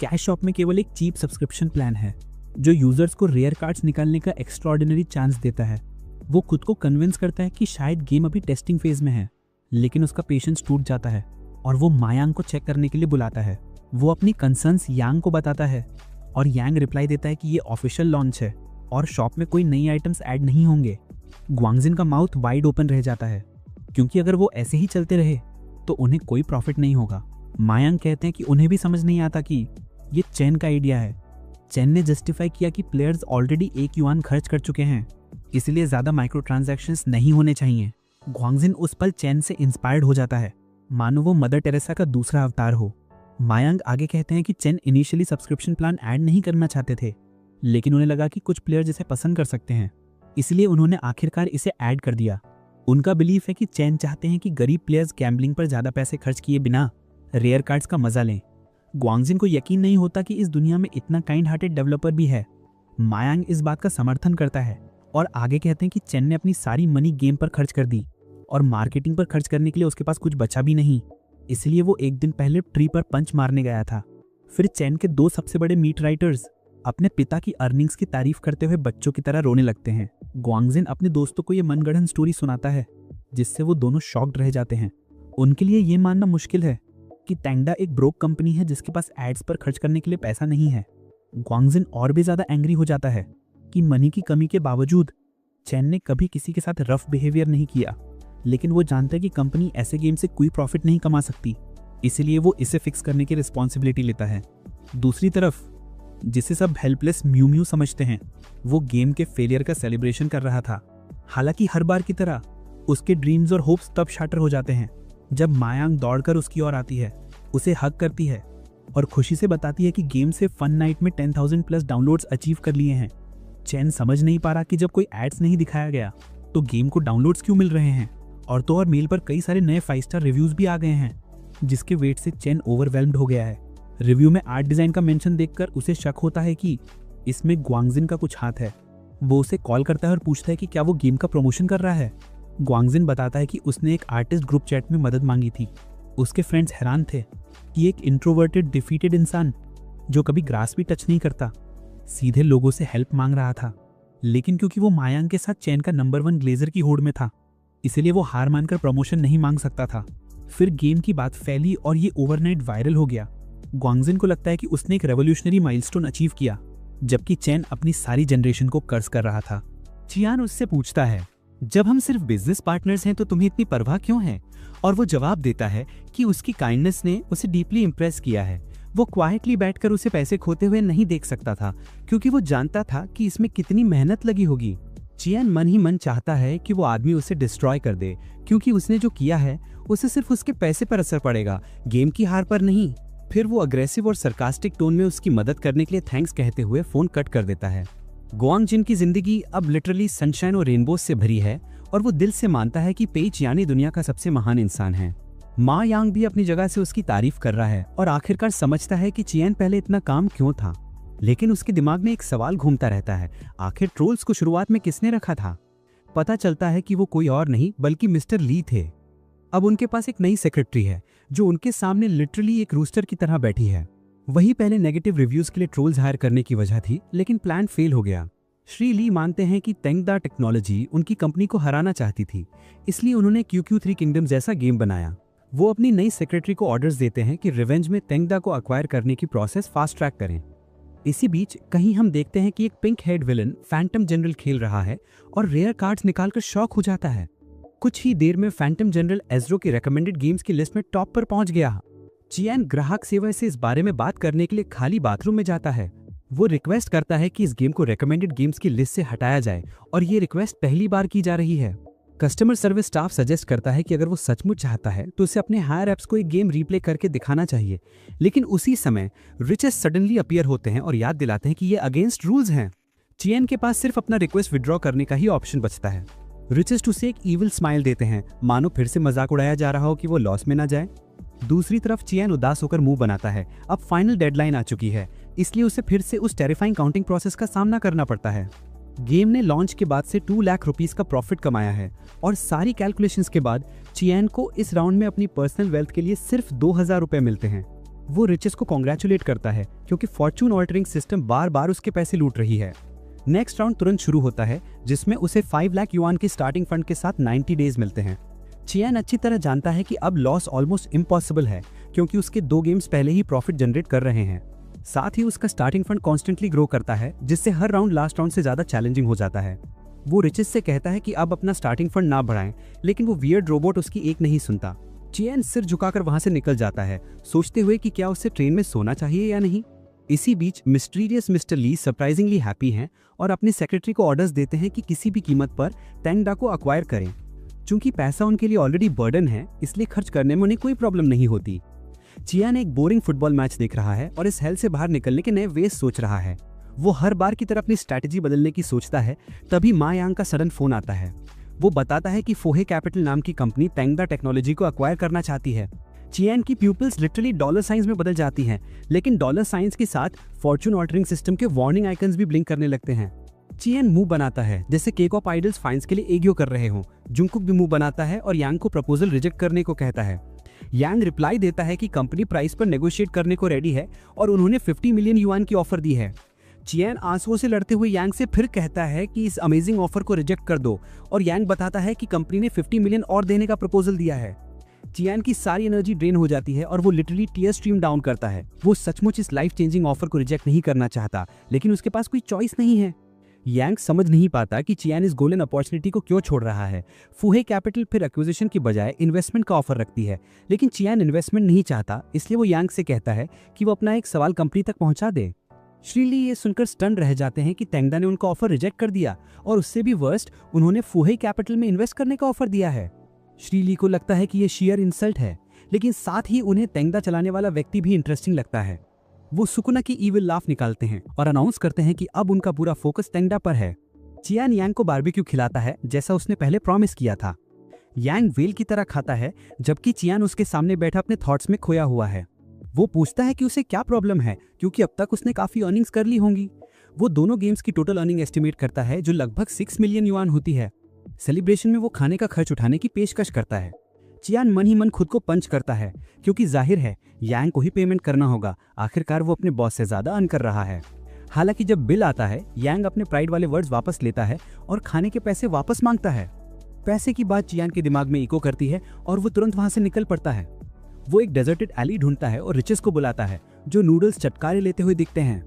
कैश शॉप में केवल एक चीप सब्सक्रिप्शन प्लान है जो यूजर्स को रेयर कार्ड्स निकालने का एक्स्ट्राऑर्डिनरी चांस देता है। वो खुद को कन्विंस करता है कि शायद गेम अभी टेस्टिंग फेज में है, लेकिन उसका पेशेंस टूट जाता है और वो मायांग को चेक करने के लिए बुलाता है। वो अपनी कंसर्न्स यांग को बताता है और यांग रिप्लाई देता है कि ये ऑफिशियल लॉन्च है और शॉप में कोई नई आइटम्स ऐड नहीं होंगे। ग्वांगजिन का माउथ वाइड ओपन रह जाता है क्योंकि अगर वो ऐसे ही चलते रहे तो उन्हें कोई प्रॉफिट नहीं होगा। मायांग कहते हैं कि उन्हें भी समझ नहीं आता कि ये चैन का आइडिया है। चैन ने जस्टिफाई किया कि प्लेयर्स ऑलरेडी 1 युआन खर्च कर चुके हैं, इसलिए ज्यादा माइक्रो ट्रांजैक्शंस नहीं होने चाहिए। ग्वांगजिन उस पल चैन से इंस्पायर्ड हो जाता है, मानो वो मदर टेरेसा का दूसरा अवतार हो। मायांग आगे कहते हैं कि चैन इनिशियली सब्सक्रिप्शन प्लान ऐड नहीं करना चाहते थे, लेकिन उन्हें लगा कि कुछ प्लेयर्स इसे पसंद कर सकते हैं, इसलिए उन्होंने आखिरकार इसे ऐड कर दिया। उनका बिलीफ है कि चैन चाहते हैं कि गरीब प्लेयर्स गैम्बलिंग पर ज्यादा पैसे खर्च किए बिना रेयर कार्ड्स का मजा लें। ग्वांगजिन को यकीन नहीं होता कि इस दुनिया में इतना काइंड हार्टेड डेवलपर भी है। मायांग इस बात का समर्थन करता है और आगे कहते हैं कि चैन ने अपनी सारी मनी गेम पर खर्च कर दी और मार्केटिंग पर खर्च करने के लिए उसके पास कुछ बचा भी नहीं, इसलिए वो एक दिन पहले ट्री पर पंच मारने गया था। फिर चैन के 2 सबसे बड़े मीट राइटर्स अपने पिता की अर्निंग्स की तारीफ करते हुए बच्चों की तरह रोने लगते हैं। ग्वांगजिन अपने दोस्तों को ये मनगढ़ंत स्टोरी सुनाता है जिससे वो दोनों शॉक्ड रह जाते हैं। उनके लिए ये मानना मुश्किल है कि टेंगडा एक ब्रोक कंपनी है जिसके पास एड्स पर खर्च करने के लिए पैसा नहीं है। ग्वांगजिन और भी ज्यादा एंग्री हो जाता है कि मनी की कमी के बावजूद चैन ने कभी किसी के साथ रफ बिहेवियर नहीं किया, लेकिन वो जानता है कि कंपनी ऐसे गेम से कोई प्रॉफिट नहीं कमा सकती, इसलिए वो इसे फिक्स करने की रिस्पॉन्सिबिलिटी लेता है। दूसरी तरफ जिसे सब हेल्पलेस म्यू म्यू समझते हैं, वो गेम के फेलियर का सेलिब्रेशन कर रहा था। हालांकि हर बार की तरह उसके ड्रीम्स और होप्स तब शाटर हो जाते हैं जब मायांग दौड़कर उसकी ओर आती है, उसे हग करती है और खुशी से बताती है कि गेम से फन नाइट में 10,000 प्लस डाउनलोड्स अचीव कर लिए हैं। चैन समझ नहीं पा रहा कि जब कोई एड्स नहीं दिखाया गया तो गेम को डाउनलोड्स क्यों मिल रहे हैं, और तो और मेल पर कई सारे नए 5 स्टार रिव्यूज भी आ गए हैं, जिसके वेट से चैन ओवरवेल्म्ड हो गया है। रिव्यू में आर्ट डिजाइन का मेंशन देखकर उसे शक होता है कि इसमें ग्वांगजिन का कुछ हाथ है। वो उसे कॉल करता है और पूछता है कि क्या वो गेम का प्रमोशन कर रहा है। ग्वांगजिन बताता है कि उसने एक आर्टिस्ट ग्रुप चैट में मदद मांगी थी। उसके फ्रेंड्स हैरान थे कि एक इंट्रोवर्टेड डिफीटेड इंसान जो कभी ग्रास भी टच नहीं करता सीधे लोगों से हेल्प मांग रहा था, लेकिन क्योंकि वो मायांग के साथ चैन का नंबर 1 ग्लेजर की होड़ में था, इसलिए वो हार मानकर प्रमोशन नहीं मांग सकता था। फिर गेम की बात फैली और ये ओवरनाइट वायरल हो गया। ग्वांगजिन को लगता है कि उसने एक रेवोल्यूशनरी माइलस्टोन अचीव किया, जबकि चैन अपनी सारी जनरेशन को कर्ज कर रहा था। चियान उससे पूछता है, जब हम सिर्फ बिजनेस पार्टनर्स हैं तो तुम्हें इतनी परवाह क्यों है? और वो जवाब देता है कि उसकी काइंडनेस ने उसे डीपली इंप्रेस किया है। वो क्वाइटली बैठकर उसे पैसे खोते हुए नहीं देख सकता था क्योंकि वो जानता था कि इसमें कितनी मेहनत लगी होगी। चियान मन ही मन चाहता है कि वो आदमी उसे डिस्ट्रॉय कर दे, क्योंकि उसने जो किया है उसे सिर्फ उसके पैसे पर असर पड़ेगा, गेम की हार पर नहीं। फिर वो अग्रेसिव और सरकास्टिक टोन में उसकी मदद करने के लिए थैंक्स कहते हुए फोन कट कर देता है। ग्वांगजिन की जिंदगी अब लिटरली सनशाइन और रेनबोज से भरी है और वो दिल से मानता है कि पेई चियानी दुनिया का सबसे महान इंसान है। मा यांग भी अपनी जगह से उसकी तारीफ कर रहा है और आखिरकार समझता है कि चियान पहले इतना काम क्यों था, लेकिन उसके दिमाग में एक सवाल घूमता रहता है, आखिर ट्रोल्स को शुरुआत में किसने रखा था? पता चलता है कि वो कोई और नहीं बल्कि मिस्टर ली थे। अब उनके पास एक नई सेक्रेटरी है जो उनके सामने लिटरली एक रूस्टर की तरह बैठी है। वही पहले नेगेटिव रिव्यूज के लिए ट्रोल्स हायर करने की वजह थी, लेकिन प्लान फेल हो गया। श्री ली मानते हैं कि टेंगडा टेक्नोलॉजी उनकी कंपनी को हराना चाहती थी, इसलिए उन्होंने QQ3 किंगडम जैसा गेम बनाया। वो अपनी नई सेक्रेटरी को ऑर्डर्स देते हैं कि रिवेंज में टेंगडा को अक्वायर करने की प्रोसेस फास्ट ट्रैक करें। इसी बीच कहीं हम देखते हैं कि एक pink head villain Phantom general खेल रहा है और रेयर कार्ड्स निकालकर शॉक हो जाता है। कुछ ही देर में फैंटम जनरल एज़रो की रेकमेंडेड गेम्स की लिस्ट में टॉप पर पहुंच गया। चियान ग्राहक सेवा से इस बारे में बात करने के लिए खाली बाथरूम में जाता है। वो रिक्वेस्ट करता है कि इस गेम को रेकमेंडेड गेम्स की लिस्ट से हटाया जाए और ये रिक्वेस्ट पहली बार की जा रही है। कस्टमर सर्विस स्टाफ सजेस्ट करता है कि अगर वो सचमुच चाहता है तो उसे अपने हायर एप्स को एक गेम रीप्ले करके दिखाना चाहिए, लेकिन उसी समय रिचेस सडनली अपीयर होते हैं और याद दिलाते हैं कि ये अगेंस्ट रूल्स हैं। चियान के पास सिर्फ अपना रिक्वेस्ट विड्रॉ करने का ही ऑप्शन बचता है। रिचेस उसे एक इविल स्माइल देते हैं, मानो फिर से मजाक उड़ाया जा रहा हो कि वो लॉस में ना जाए। दूसरी तरफ चियान उदास होकर मुंह बनाता है। अब फाइनल डेडलाइन आ चुकी है, इसलिए उसे फिर से उस टेरिफाइंग काउंटिंग प्रोसेस का सामना करना पड़ता है। गेम ने लॉन्च के बाद से 2 लाख रुपीस का प्रॉफिट कमाया है और सारी कैलकुलेशंस के बाद चियान को इस राउंड में अपनी पर्सनल वेल्थ के लिए सिर्फ 2000 रुपए मिलते हैं। वो रिचेस को कॉन्ग्रेचुलेट करता है क्योंकि फॉर्चून ऑल्टरिंग सिस्टम बार बार उसके पैसे लूट रही है। नेक्स्ट राउंड तुरंत शुरू होता है जिसमें उसे 5 लाख युआन के स्टार्टिंग फंड के साथ 90 डेज मिलते हैं। चियान अच्छी तरह जानता है कि अब लॉस ऑलमोस्ट इम्पॉसिबल है क्योंकि उसके 2 गेम्स पहले ही प्रॉफिट जनरेट कर रहे हैं। साथ ही उसका स्टार्टिंग फंड कॉन्स्टेंटली ग्रो करता है जिससे हर राउंड लास्ट राउंड से ज्यादा चैलेंजिंग हो जाता है। वो रिचेस से कहता है कि अब अपना स्टार्टिंग फंड ना बढ़ाएं, लेकिन वो वियर्ड रोबोट उसकी एक नहीं सुनता। चियान सिर झुकाकर वहां से निकल जाता है, सोचते हुए कि क्या उसे ट्रेन में सोना चाहिए या नहीं। इसी बीच मिस्टीरियस मिस्टर ली सरप्राइजिंगली हैप्पी हैं और अपने सेक्रेटरी को ऑर्डर्स देते हैं कि किसी भी कीमत पर टेंगडा को अक्वायर करें। चूंकि पैसा उनके लिए ऑलरेडी बर्डन है, इसलिए खर्च करने में उन्हें कोई प्रॉब्लम नहीं होती। चियान एक बोरिंग फुटबॉल मैच देख रहा है और इस हेल से बाहर निकलने के नए वेज सोच रहा है। वो हर बार की तरह अपनी स्ट्रैटेजी बदलने की सोचता है। तभी मा यांग का सडन फोन आता है। वो बताता है कि फोहे कैपिटल नाम की कंपनी टेंगडा टेक्नोलॉजी को अक्वायर करना चाहती है। चियान की प्यूपिल्स लिटरली डॉलर साइंस में बदल जाती हैं, लेकिन डॉलर साइंस के साथ फॉर्चून ऑल्टरिंग सिस्टम के वार्निंग आइकन्स भी ब्लिंक करने लगते हैं। चियान मुंह बनाता है जैसे केक ऑफ आइडल्स फाइन्स के लिए एग्यो कर रहे हों। जुंगकुक भी मुंह बनाता है और यांग को प्रपोजल रिजेक्ट करने को कहता है। यांग रिप्लाई देता है कि कंपनी प्राइस पर नेगोशिएट करने को रेडी है और उन्होंने 50 मिलियन युआन की ऑफर दी है। चियान आंसुओं से लड़ते हुए यांग से फिर कहता है कि इस अमेजिंग ऑफर को रिजेक्ट कर दो और यांग बताता है कि कंपनी ने 50 मिलियन और देने का प्रपोजल दिया है। चियान की सारी एनर्जी ड्रेन हो जाती है और वो लिटरली टीयर स्ट्रीम डाउन करता है। वो सचमुच इस लाइफ चेंजिंग ऑफर को रिजेक्ट नहीं करना चाहता, लेकिन उसके पास कोई चॉइस नहीं है। यांग समझ नहीं पाता कि चियान इस गोल्डन अपॉर्चुनिटी को क्यों छोड़ रहा है। फूहे कैपिटल फिर एक्विजिशन की बजाय इन्वेस्टमेंट का ऑफर रखती है, लेकिन चियान इन्वेस्टमेंट नहीं चाहता, इसलिए वो यांग से कहता है कि वो अपना एक सवाल कंपनी तक पहुंचा दे। श्रीली ये सुनकर स्टन रह जाते हैं कि टेंगडा ने उनका ऑफर रिजेक्ट कर दिया और उससे भी वर्स्ट उन्होंने फूहे कैपिटल में इन्वेस्ट करने का ऑफर दिया है। श्रीली को लगता है कि ये शेयर इंसल्ट है, लेकिन साथ ही उन्हें टेंगडा चलाने वाला व्यक्ति भी इंटरेस्टिंग लगता है। वो सुकुना की ईविल लाफ निकालते हैं और अनाउंस करते हैं कि अब उनका पूरा फोकस टेंगडा पर है। चियान यांग को बारबेक्यू खिलाता है जैसा उसने पहले प्रॉमिस किया था। यांग वेल की तरह खाता है जबकि चियान उसके सामने बैठा अपने थॉट्स में खोया हुआ है। वो पूछता है कि उसे क्या प्रॉब्लम है क्योंकि अब तक उसने काफी अर्निंग्स कर ली होंगी। वो दोनों गेम्स की टोटल अर्निंग एस्टिमेट करता है जो लगभग 6 मिलियन युआन होती है। सेलिब्रेशन में वो खाने का खर्च उठाने की पेशकश करता है। चियान मन ही मन खुद को पंच करता है क्योंकि जाहिर है यांग को ही पेमेंट करना होगा, आखिरकार वो अपने बॉस से ज्यादा अर्न कर रहा है। हालांकि जब बिल आता है यांग अपने प्राइड वाले वर्ड्स वापस लेता है और खाने के पैसे वापस मांगता है। पैसे की बात चियान के दिमाग में इको करती है और वो तुरंत वहां से निकल पड़ता है। वो एक डेजर्टेड एली ढूंढता है और रिचेस को बुलाता है जो नूडल्स चटकारे लेते हुए दिखते हैं।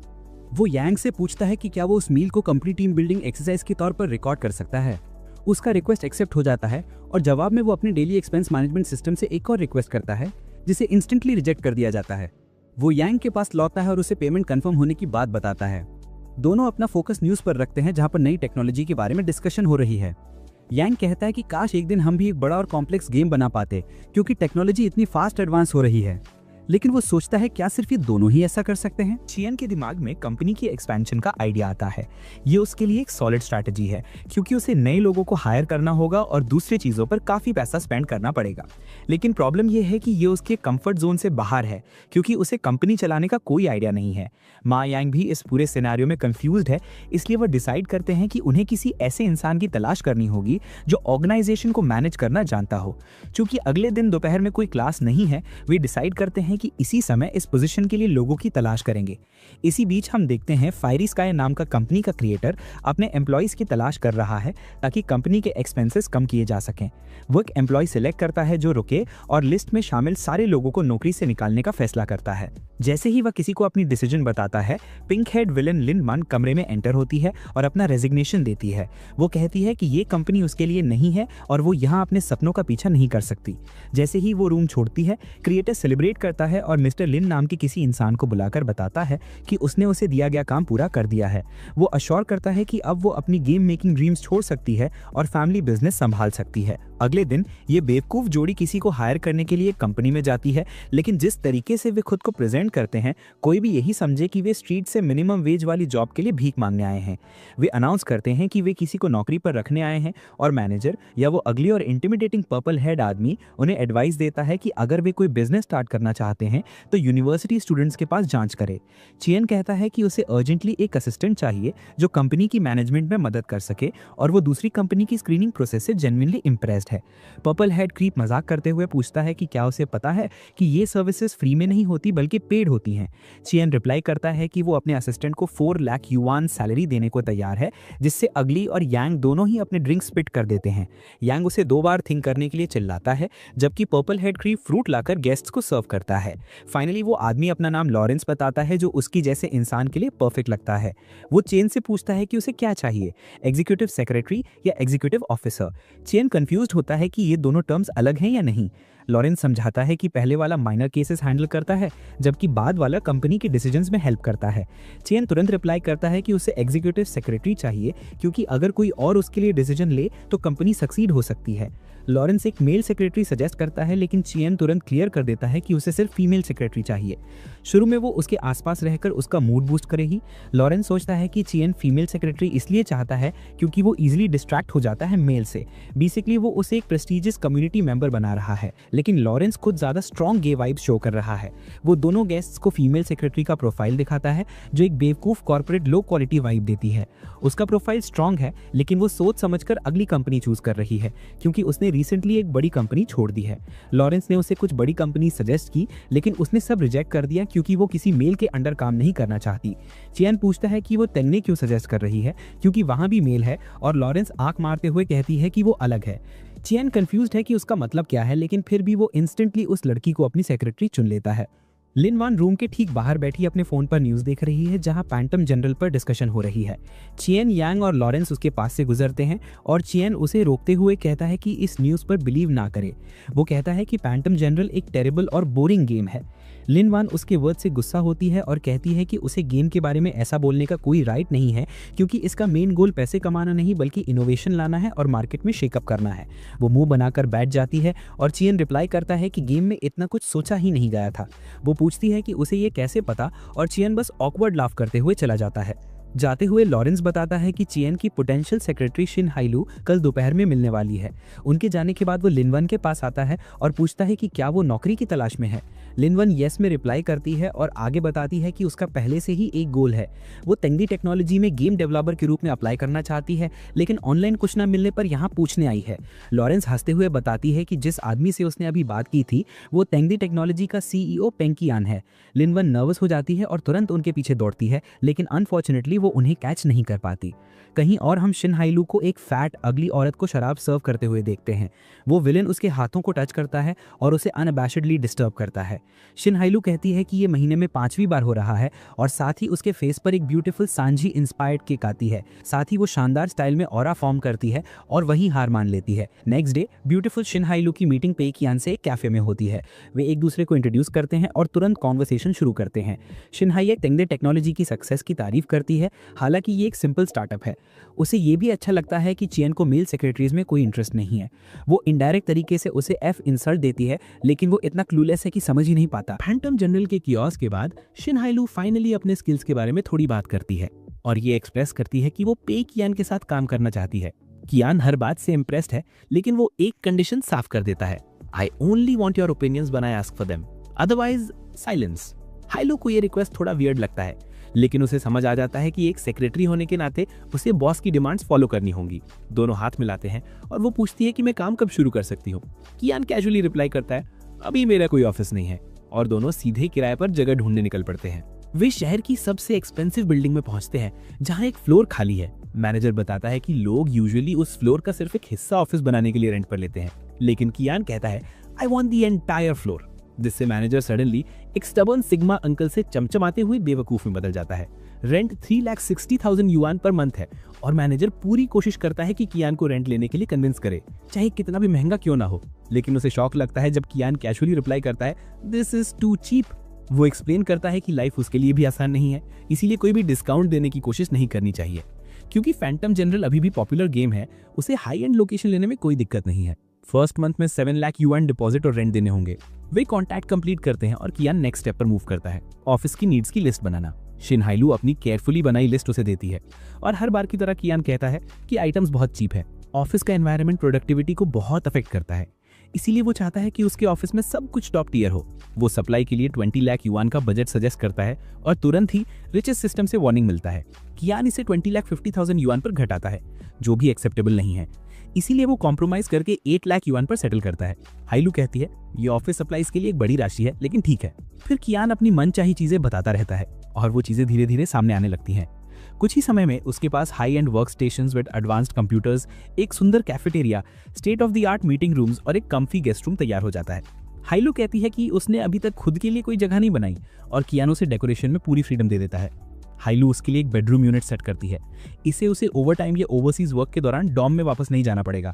वो यांग से पूछता है कि क्या वो उस मील को कंपनी टीम बिल्डिंग एक्सरसाइज के तौर पर रिकॉर्ड कर सकता है। उसका रिक्वेस्ट एक्सेप्ट हो जाता है और जवाब में वो अपने डेली एक्सपेंस मैनेजमेंट सिस्टम से एक और रिक्वेस्ट करता है जिसे इंस्टेंटली रिजेक्ट कर दिया जाता है। वो यांग के पास लौटता है और उसे पेमेंट कंफर्म होने की बात बताता है। दोनों अपना फोकस न्यूज पर रखते हैं जहां पर नई टेक्नोलॉजी के बारे में डिस्कशन हो रही है। यांग कहता है कि काश एक दिन हम भी एक बड़ा और कॉम्प्लेक्स गेम बना पाते क्योंकि टेक्नोलॉजी इतनी फास्ट एडवांस हो रही है। लेकिन वो सोचता है क्या सिर्फ ये दोनों ही ऐसा कर सकते हैं। चियान के दिमाग में कंपनी की एक्सपेंशन का आइडिया आता है। ये उसके लिए एक सॉलिड स्ट्रैटेजी है क्योंकि उसे नए लोगों को हायर करना होगा और दूसरी चीजों पर काफी पैसा स्पेंड करना पड़ेगा। लेकिन प्रॉब्लम ये है कि ये उसके कंफर्ट जोन से बाहर है क्योंकि उसे कंपनी चलाने का कोई आइडिया नहीं है। मा यांग भी इस पूरे सिनेरियो में कंफ्यूज्ड है, इसलिए वो डिसाइड करते हैं कि उन्हें किसी ऐसे इंसान की तलाश करनी होगी जो ऑर्गेनाइजेशन को मैनेज करना जानता हो। चूंकि अगले दिन दोपहर में कोई क्लास नहीं है, वे डिसाइड करते हैं कि इसी समय इस पोजीशन के लिए लोगों की तलाश करेंगे। इसी बीच हम देखते हैं फायरी स्काई नाम का कंपनी का क्रिएटर अपने एम्प्लॉइज की तलाश कर रहा है ताकि कंपनी के एक्सपेंसेस कम किए जा सकें। वो एक एम्प्लॉय सिलेक्ट करता है जो रुके और लिस्ट में शामिल सारे लोगों को नौकरी से निकालने का फैसला करता है। जैसे ही वह किसी को अपनी डिसीजन बताता है, पिंक हेड विलन लिन मन कमरे में एंटर होती है और अपना रेजिग्नेशन देती है। वो कहती है कि ये कंपनी उसके लिए नहीं है और वो यहाँ अपने सपनों का पीछा नहीं कर सकती। जैसे ही वो रूम छोड़ती है, क्रिएटर सेलिब्रेट करता है और मिस्टर लिन नाम के किसी इंसान को बुलाकर बताता है कि उसने उसे दिया गया काम पूरा कर दिया है। वो अश्योर करता है कि अब वो अपनी गेम मेकिंग ड्रीम्स छोड़ सकती है और फैमिली बिजनेस संभाल सकती है। अगले दिन ये बेवकूफ जोड़ी किसी को हायर करने के लिए कंपनी में जाती है, लेकिन जिस तरीके से वे खुद को प्रेजेंट करते हैं, कोई भी यही समझे कि वे स्ट्रीट से मिनिमम वेज वाली जॉब के लिए भीख मांगने आए हैं। वे अनाउंस करते हैं कि वे किसी को नौकरी पर रखने आए हैं और मैनेजर या वो अगली और इंटिमिडेटिंग पर्पल हेड आदमी उन्हें एडवाइस देता है कि अगर वे कोई बिजनेस स्टार्ट करना चाहते आते हैं तो यूनिवर्सिटी स्टूडेंट्स के पास जांच करे। चियन कहता है कि उसे अर्जेंटली एक असिस्टेंट चाहिए जो कंपनी की मैनेजमेंट में मदद कर सके और वो दूसरी कंपनी की स्क्रीनिंग प्रोसेस से जेन्युइनली इंप्रेस्ड है। पर्पल हेड क्रीप मजाक करते हुए पूछता है कि क्या उसे पता है कि ये सर्विसेज फ्री में नहीं होती बल्कि पेड होती हैं। चियन रिप्लाई करता है कि वो अपने असिस्टेंट को 4 लाख युआन सैलरी देने को तैयार है, जिससे अगली और यांग दोनों ही अपने ड्रिंक स्पिट कर देते हैं। यांग उसे 2 बार थिंक करने के लिए चिल्लाता है, जबकि पर्पल हेड क्रीप फ्रूट लाकर गेस्ट्स को सर्व करता है। फाइनली वो आदमी अपना नाम लॉरेंस बताता है जो उसकी जैसे इंसान के लिए परफेक्ट लगता है। वो चेन से पूछता है कि उसे क्या चाहिए, एग्जीक्यूटिव सेक्रेटरी या एग्जीक्यूटिव ऑफिसर। चेन कंफ्यूज्ड होता है कि ये दोनों टर्म्स अलग हैं या नहीं। लॉरेंस समझाता है कि पहले वाला माइनर केसेस हैंडल करता है, जबकि बाद वाला कंपनी के डिसीजंस में हेल्प करता है। चेन तुरंत रिप्लाई करता है कि उसे एग्जीक्यूटिव सेक्रेटरी चाहिए, क्योंकि अगर कोई और उसके लिए डिसीजन ले तो कंपनी सक्सीड हो सकती है। लॉरेंस एक मेल सेक्रेटरी सजेस्ट करता है, लेकिन चियन तुरंत क्लियर कर देता है कि उसे सिर्फ फीमेल सेक्रेटरी चाहिए। शुरू में वो उसके आसपास रहकर उसका मूड बूस्ट करेगी। लॉरेंस सोचता है कि चियन फीमेल सेक्रेटरी इसलिए चाहता है क्योंकि वो इजीली डिस्ट्रैक्ट हो जाता है मेल से। बेसिकली वो उसे एक प्रेस्टीजियस कम्युनिटी मेंबर बना रहा है, लेकिन लॉरेंस खुद ज्यादा स्ट्रॉन्ग गे वाइब शो कर रहा है। वो दोनों गेस्ट्स को फीमेल सेक्रेटरी का प्रोफाइल दिखाता है, जो एक बेवकूफ कॉर्पोरेट लो क्वालिटी वाइब देती है। उसका प्रोफाइल स्ट्रॉन्ग है, लेकिन वो सोच समझकर अगली कंपनी चूज कर रही है, क्योंकि उसने रिसेंटली एक बड़ी कंपनी छोड़ दी है। लॉरेंस ने उसे कुछ बड़ी कंपनी सजेस्ट की, लेकिन उसने सब रिजेक्ट कर दिया क्योंकि वो किसी मेल के अंडर काम नहीं करना चाहती। चियन पूछता है कि वो तेंगने क्यों सजेस्ट कर रही है, क्योंकि वहां भी मेल है, और लॉरेंस आंख मारते हुए कहती है कि वो अलग है। चियन कंफ्यूज्ड है कि उसका मतलब क्या है, लेकिन फिर भी वो इंस्टेंटली उस लड़की को अपनी सेक्रेटरी चुन लेता है। लिन वान रूम के ठीक बाहर बैठी अपने फोन पर न्यूज देख रही है, जहां पैंटम जनरल पर डिस्कशन हो रही है। चियन, यांग और लॉरेंस उसके पास से गुजरते हैं और चियन उसे रोकते हुए कहता है कि इस न्यूज पर बिलीव ना करे। वो कहता है कि पैंटम जनरल एक टेरेबल और बोरिंग गेम है। लिन वान उसके वर्ड से गुस्सा होती है और कहती है कि उसे गेम के बारे में ऐसा बोलने का कोई राइट नहीं है, क्योंकि इसका मेन गोल पैसे कमाना नहीं बल्कि इनोवेशन लाना है और मार्केट में शेकअप करना है। वो मुंह बनाकर बैठ जाती है और चियन रिप्लाई करता है कि गेम में इतना कुछ सोचा ही नहीं गया था। वो पूछती है कि उसे ये कैसे पता, और चियन बस ऑकवर्ड लाफ करते हुए चला जाता है। जाते हुए लॉरेंस बताता है कि चियन की पोटेंशियल सेक्रेटरी शिन हाइलू कल दोपहर में मिलने वाली है। उनके जाने के बाद वो लिनवन के पास आता है और पूछता है कि क्या वो नौकरी की तलाश में है। लिनवन येस में रिप्लाई करती है और आगे बताती है कि उसका पहले से ही एक गोल है। वो तेंगदी टेक्नोलॉजी में गेम डेवलपर के रूप में अप्लाई करना चाहती है, लेकिन ऑनलाइन कुछ ना मिलने पर यहाँ पूछने आई है। लॉरेंस हंसते हुए बताती है कि जिस आदमी से उसने अभी बात की थी वो तेंगदी टेक्नोलॉजी का CEO पेंग कियान है। लिनवन नर्वस हो जाती है और तुरंत उनके पीछे दौड़ती है, लेकिन अनफॉर्चुनेटली वो उन्हें कैच नहीं कर पाती। कहीं और हम शिन हाइलू को एक फैट अगली औरत को शराब सर्व करते हुए देखते हैं। वो विलेन उसके हाथों को टच करता है और उसे अनअबैशडली डिस्टर्ब करता है। शिन हाइलू कहती है कि ये महीने में 5वीं बार हो रहा है, और साथ ही उसके फेस पर एक ब्यूटीफुल सांझी इंस्पायर्ड केक आती है। साथ ही वो शानदार स्टाइल में ऑरा फॉर्म करती है और वही हार मान लेती है। नेक्स्ट डे ब्यूटीफुल शिन हाइलू की मीटिंग पेंग कियान से एक कैफे में होती है। वे एक दूसरे को इंट्रोड्यूस करते हैं और तुरंत कॉन्वर्सेशन शुरू करते हैं। शिन हाइये तेंगदे टेक्नोलॉजी की सक्सेस की तारीफ करती है, हालांकि ये एक सिंपल स्टार्टअप है। उसे ये भी अच्छा लगता है कि चियन को मेल सेक्रेटरीज में कोई इंटरेस्ट नहीं है। वो इनडायरेक्ट तरीके से उसे F इंसल्ट देती है, लेकिन वो इतना क्लूलेस है कि समझ ही नहीं पाता। फैंटम जनरल के कियोस्क के बाद शिन हाइलू फाइनली अपने स्किल्स के बारे में थोड़ी बात करती है और ये एक्सप्रेस करती है कि वो पेंग कियान के साथ काम करना चाहती है। कियान हर बात से इम्प्रेस्ड है, लेकिन वो एक कंडीशन साफ कर देता है, I only want your opinions when I ask for them, otherwise silence. हाइलू को ये रिक्वेस्ट थोड़ा वियर्ड लगता है, लेकिन उसे समझ आ जाता है कि एक सेक्रेटरी होने के नाते उसे बॉस की डिमांड्स फॉलो करनी होंगी। दोनों हाथ मिलाते हैं और वो पूछती है कि मैं काम कब शुरू कर सकती हूँ। कियान कैजुअली रिप्लाई करता है, अभी मेरा कोई ऑफिस नहीं है, और दोनों सीधे किराए पर जगह ढूंढने निकल पड़ते हैं। वे शहर की सबसे एक्सपेंसिव बिल्डिंग में पहुंचते हैं, जहां एक फ्लोर खाली है। मैनेजर बताता है कि लोग यूजुअली उस फ्लोर का सिर्फ एक हिस्सा ऑफिस बनाने के लिए रेंट पर लेते हैं, लेकिन कियान कहता है, I want the entire floor, जिससे मैनेजर सडनली एक स्टबर्न सिग्मा अंकल से चमचमाते हुए बेवकूफ में बदल जाता है। रेंट 3,60,000 युआन पर मंथ है, और मैनेजर पूरी कोशिश करता है कि कियान को रेंट लेने के लिए कन्विंस करे, चाहे कितना भी महंगा क्यों ना हो। लेकिन उसे शॉक लगता है जब कियान कैजुअली रिप्लाई करता है, दिस इज टू चीप। वो एक्सप्लेन करता है कि लाइफ उसके लिए भी आसान नहीं है, इसीलिए कोई भी डिस्काउंट देने की कोशिश नहीं करनी चाहिए। क्योंकि फैंटम जनरल अभी भी पॉपुलर गेम है, उसे हाई एंड लोकेशन लेने में कोई दिक्कत नहीं है। फर्स्ट मंथ में 7 लाख युआन डिपॉजिट और रेंट देने होंगे। वे कॉन्टैक्ट कंप्लीट करते हैं और कियान नेक्स्ट स्टेप पर मूव करता है, ऑफिस की नीड्स की लिस्ट बनाना। शिन हाइलू अपनी केयरफुली बनाई लिस्ट उसे देती है, और हर बार की तरह कियान कहता है कि आइटम्स बहुत चीप है। ऑफिस का एनवायरनमेंट प्रोडक्टिविटी को बहुत अफेक्ट करता है। इसीलिए वो चाहता है कि उसके ऑफिस में सब कुछ टॉप टियर हो। वो सप्लाई के लिए 20 लाख युआन का बजट सजेस्ट करता है और तुरंत ही रिचेस्ट सिस्टम से वार्निंग मिलता है। कियान इसे 20,50,000 युआन पर घटाता है, जो भी एक्सेप्टेबल नहीं है। इसीलिए वो कॉम्प्रोमाइज करके 8 लाख युआन पर सेटल करता है। हाइलू कहती है ये ऑफिस सप्लाईज के लिए एक बड़ी राशि है, लेकिन ठीक है। फिर कियान अपनी मनचाही चीजें बताता रहता है और वो चीजें धीरे धीरे सामने आने लगती हैं। कुछ ही समय में उसके पास high end work stations with advanced computers, एक सुंदर cafeteria, state of the art meeting rooms और एक कम्फी गेस्ट रूम तैयार हो जाता है। हाइलू कहती है कि उसने अभी तक खुद के लिए कोई जगह नहीं बनाई और कियान उसे डेकोरेशन में पूरी फ्रीडम दे देता है। हाइलू उसके लिए एक बेडरूम यूनिट सेट करती है। इससे उसे ओवर टाइम या ओवरसीज वर्क के दौरान डॉम में वापस नहीं जाना पड़ेगा।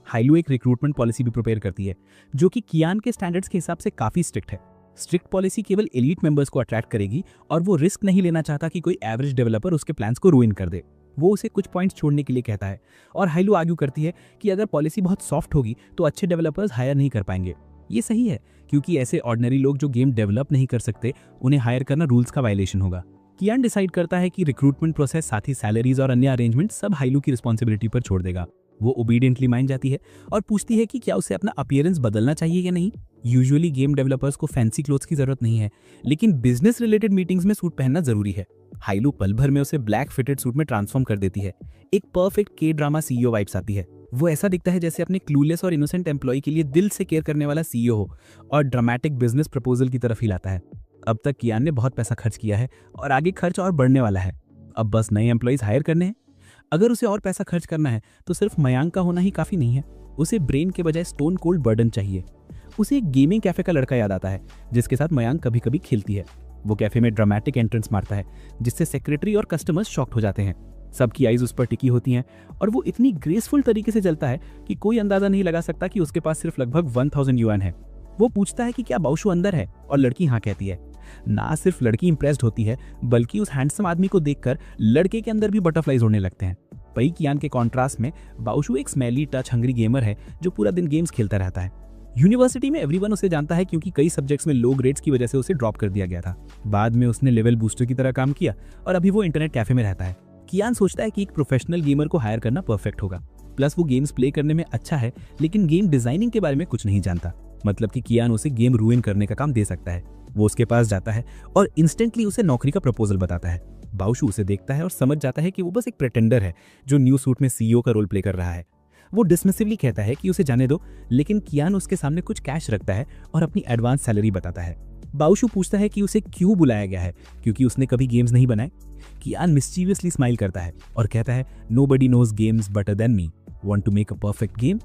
हाइलू एक रिक्रूटमेंट पॉलिसी भी प्रिपेयर करती है, जो कि कियान के स्टैंडर्ड्स के हिसाब से काफी स्ट्रिक्ट है। स्ट्रिक्ट पॉलिसी केवल एलीट मेंबर्स को अट्रैक्ट करेगी और वो रिस्क नहीं लेना चाहता कि कोई एवरेज डेवलपर उसके प्लान्स को रूइन कर दे। वो उसे कुछ पॉइंट्स छोड़ने के लिए कहता है और हाइलू आर्ग्यू करती है कि अगर पॉलिसी बहुत सॉफ्ट होगी तो अच्छे डेवलपर्स हायर नहीं कर पाएंगे। ये सही है, क्योंकि ऐसे ऑर्डिनरी लोग जो गेम डेवलप नहीं कर सकते, उन्हें हायर करना रूल्स का वायलेशन होगा। कियान डिसाइड करता है कि रिक्रूटमेंट प्रोसेस, साथ ही सैलरीज और अन्य अरेंजमेंट सब हाइलू की रिस्पॉन्सिबिलिटी पर छोड़ देगा। वो ओबीडियंटली मान जाती है और पूछती है कि क्या उसे अपना अपीयरेंस बदलना चाहिए या नहीं। यूजुअली गेम डेवलपर्स को फैंसी क्लोथ्स की जरूरत नहीं है, लेकिन बिजनेस रिलेटेड मीटिंग्स में सूट पहनना जरूरी है। हाइलू पल भर में उसे ब्लैक फिटेड सूट में ट्रांसफॉर्म कर देती है। एक परफेक्ट के ड्रामा सीईओ वाइब्स आती है। वो ऐसा दिखता है जैसे अपने क्लूलेस और इनोसेंट एम्प्लॉय के लिए दिल से केयर करने वाला सीईओ हो और ड्रामेटिक बिजनेस प्रपोजल की तरफ हिलाता है। अब तक कियान ने बहुत पैसा खर्च किया है और आगे खर्च और बढ़ने वाला है। अब बस नए एम्प्लॉइज हायर करने हैं। अगर उसे और पैसा खर्च करना है तो सिर्फ मयांक का होना ही काफी नहीं है। उसे ब्रेन के बजाय स्टोन कोल्ड बर्डन चाहिए। उसे एक गेमिंग कैफे का लड़का याद आता है जिसके साथ मयांक कभी कभी खेलती है। वो कैफे में ड्रामेटिक एंट्रेंस मारता है, जिससे सेक्रेटरी और कस्टमर्स शॉक्ड हो जाते हैं। सबकी आईज उस पर टिकी होती हैं और वो इतनी ग्रेसफुल तरीके से चलता है कि कोई अंदाजा नहीं लगा सकता कि उसके पास सिर्फ लगभग 1000 युआन है। वो पूछता है कि क्या बाउशु अंदर है और लड़की हाँ कहती है। ना सिर्फ लड़की इंप्रेस्ड होती है, बल्कि उस हैंडसम आदमी को देखकर लड़के के अंदर भी बटरफ्लाईज उड़ने लगते हैं। पई कियान के कॉन्ट्रास्ट में बाउशु एक स्मेली, टच हंग्री गेमर है जो पूरा दिन गेम्स खेलता रहता है। यूनिवर्सिटी में एवरीवन उसे जानता है क्योंकि कई सब्जेक्ट्स में लो ग्रेड्स की वजह से उसे ड्रॉप कर दिया गया था। बाद में उसने लेवल बूस्टर की तरह काम किया और अभी वो इंटरनेट कैफे में रहता है। कियान सोचता है कि एक प्रोफेशनल गेमर को हायर करना परफेक्ट होगा। प्लस वो गेम्स प्ले करने में अच्छा है, लेकिन गेम डिजाइनिंग के बारे में कुछ नहीं जानता। मतलब कि कियान उसे गेम रूइन करने का काम दे सकता है। वो उसके पास जाता है और इंस्टेंटली उसे नौकरी का प्रपोजल बताता है। बाउशु उसे देखता है और समझ जाता है कि वो बस एक प्रेटेंडर है जो न्यू सूट में सीईओ का रोल प्ले कर रहा है। वो डिसमिसिवली कहता है कि उसे जाने दो, लेकिन कियान उसके सामने कुछ कैश रखता है और अपनी एडवांस सैलरी बताता है। बाउशु पूछता है कि उसे क्यों बुलाया गया है, क्योंकि उसने कभी गेम्स नहीं बनाए। कियान मिस्चीवियसली स्माइल करता है और कहता है nobody knows games better than me, want to make a perfect game,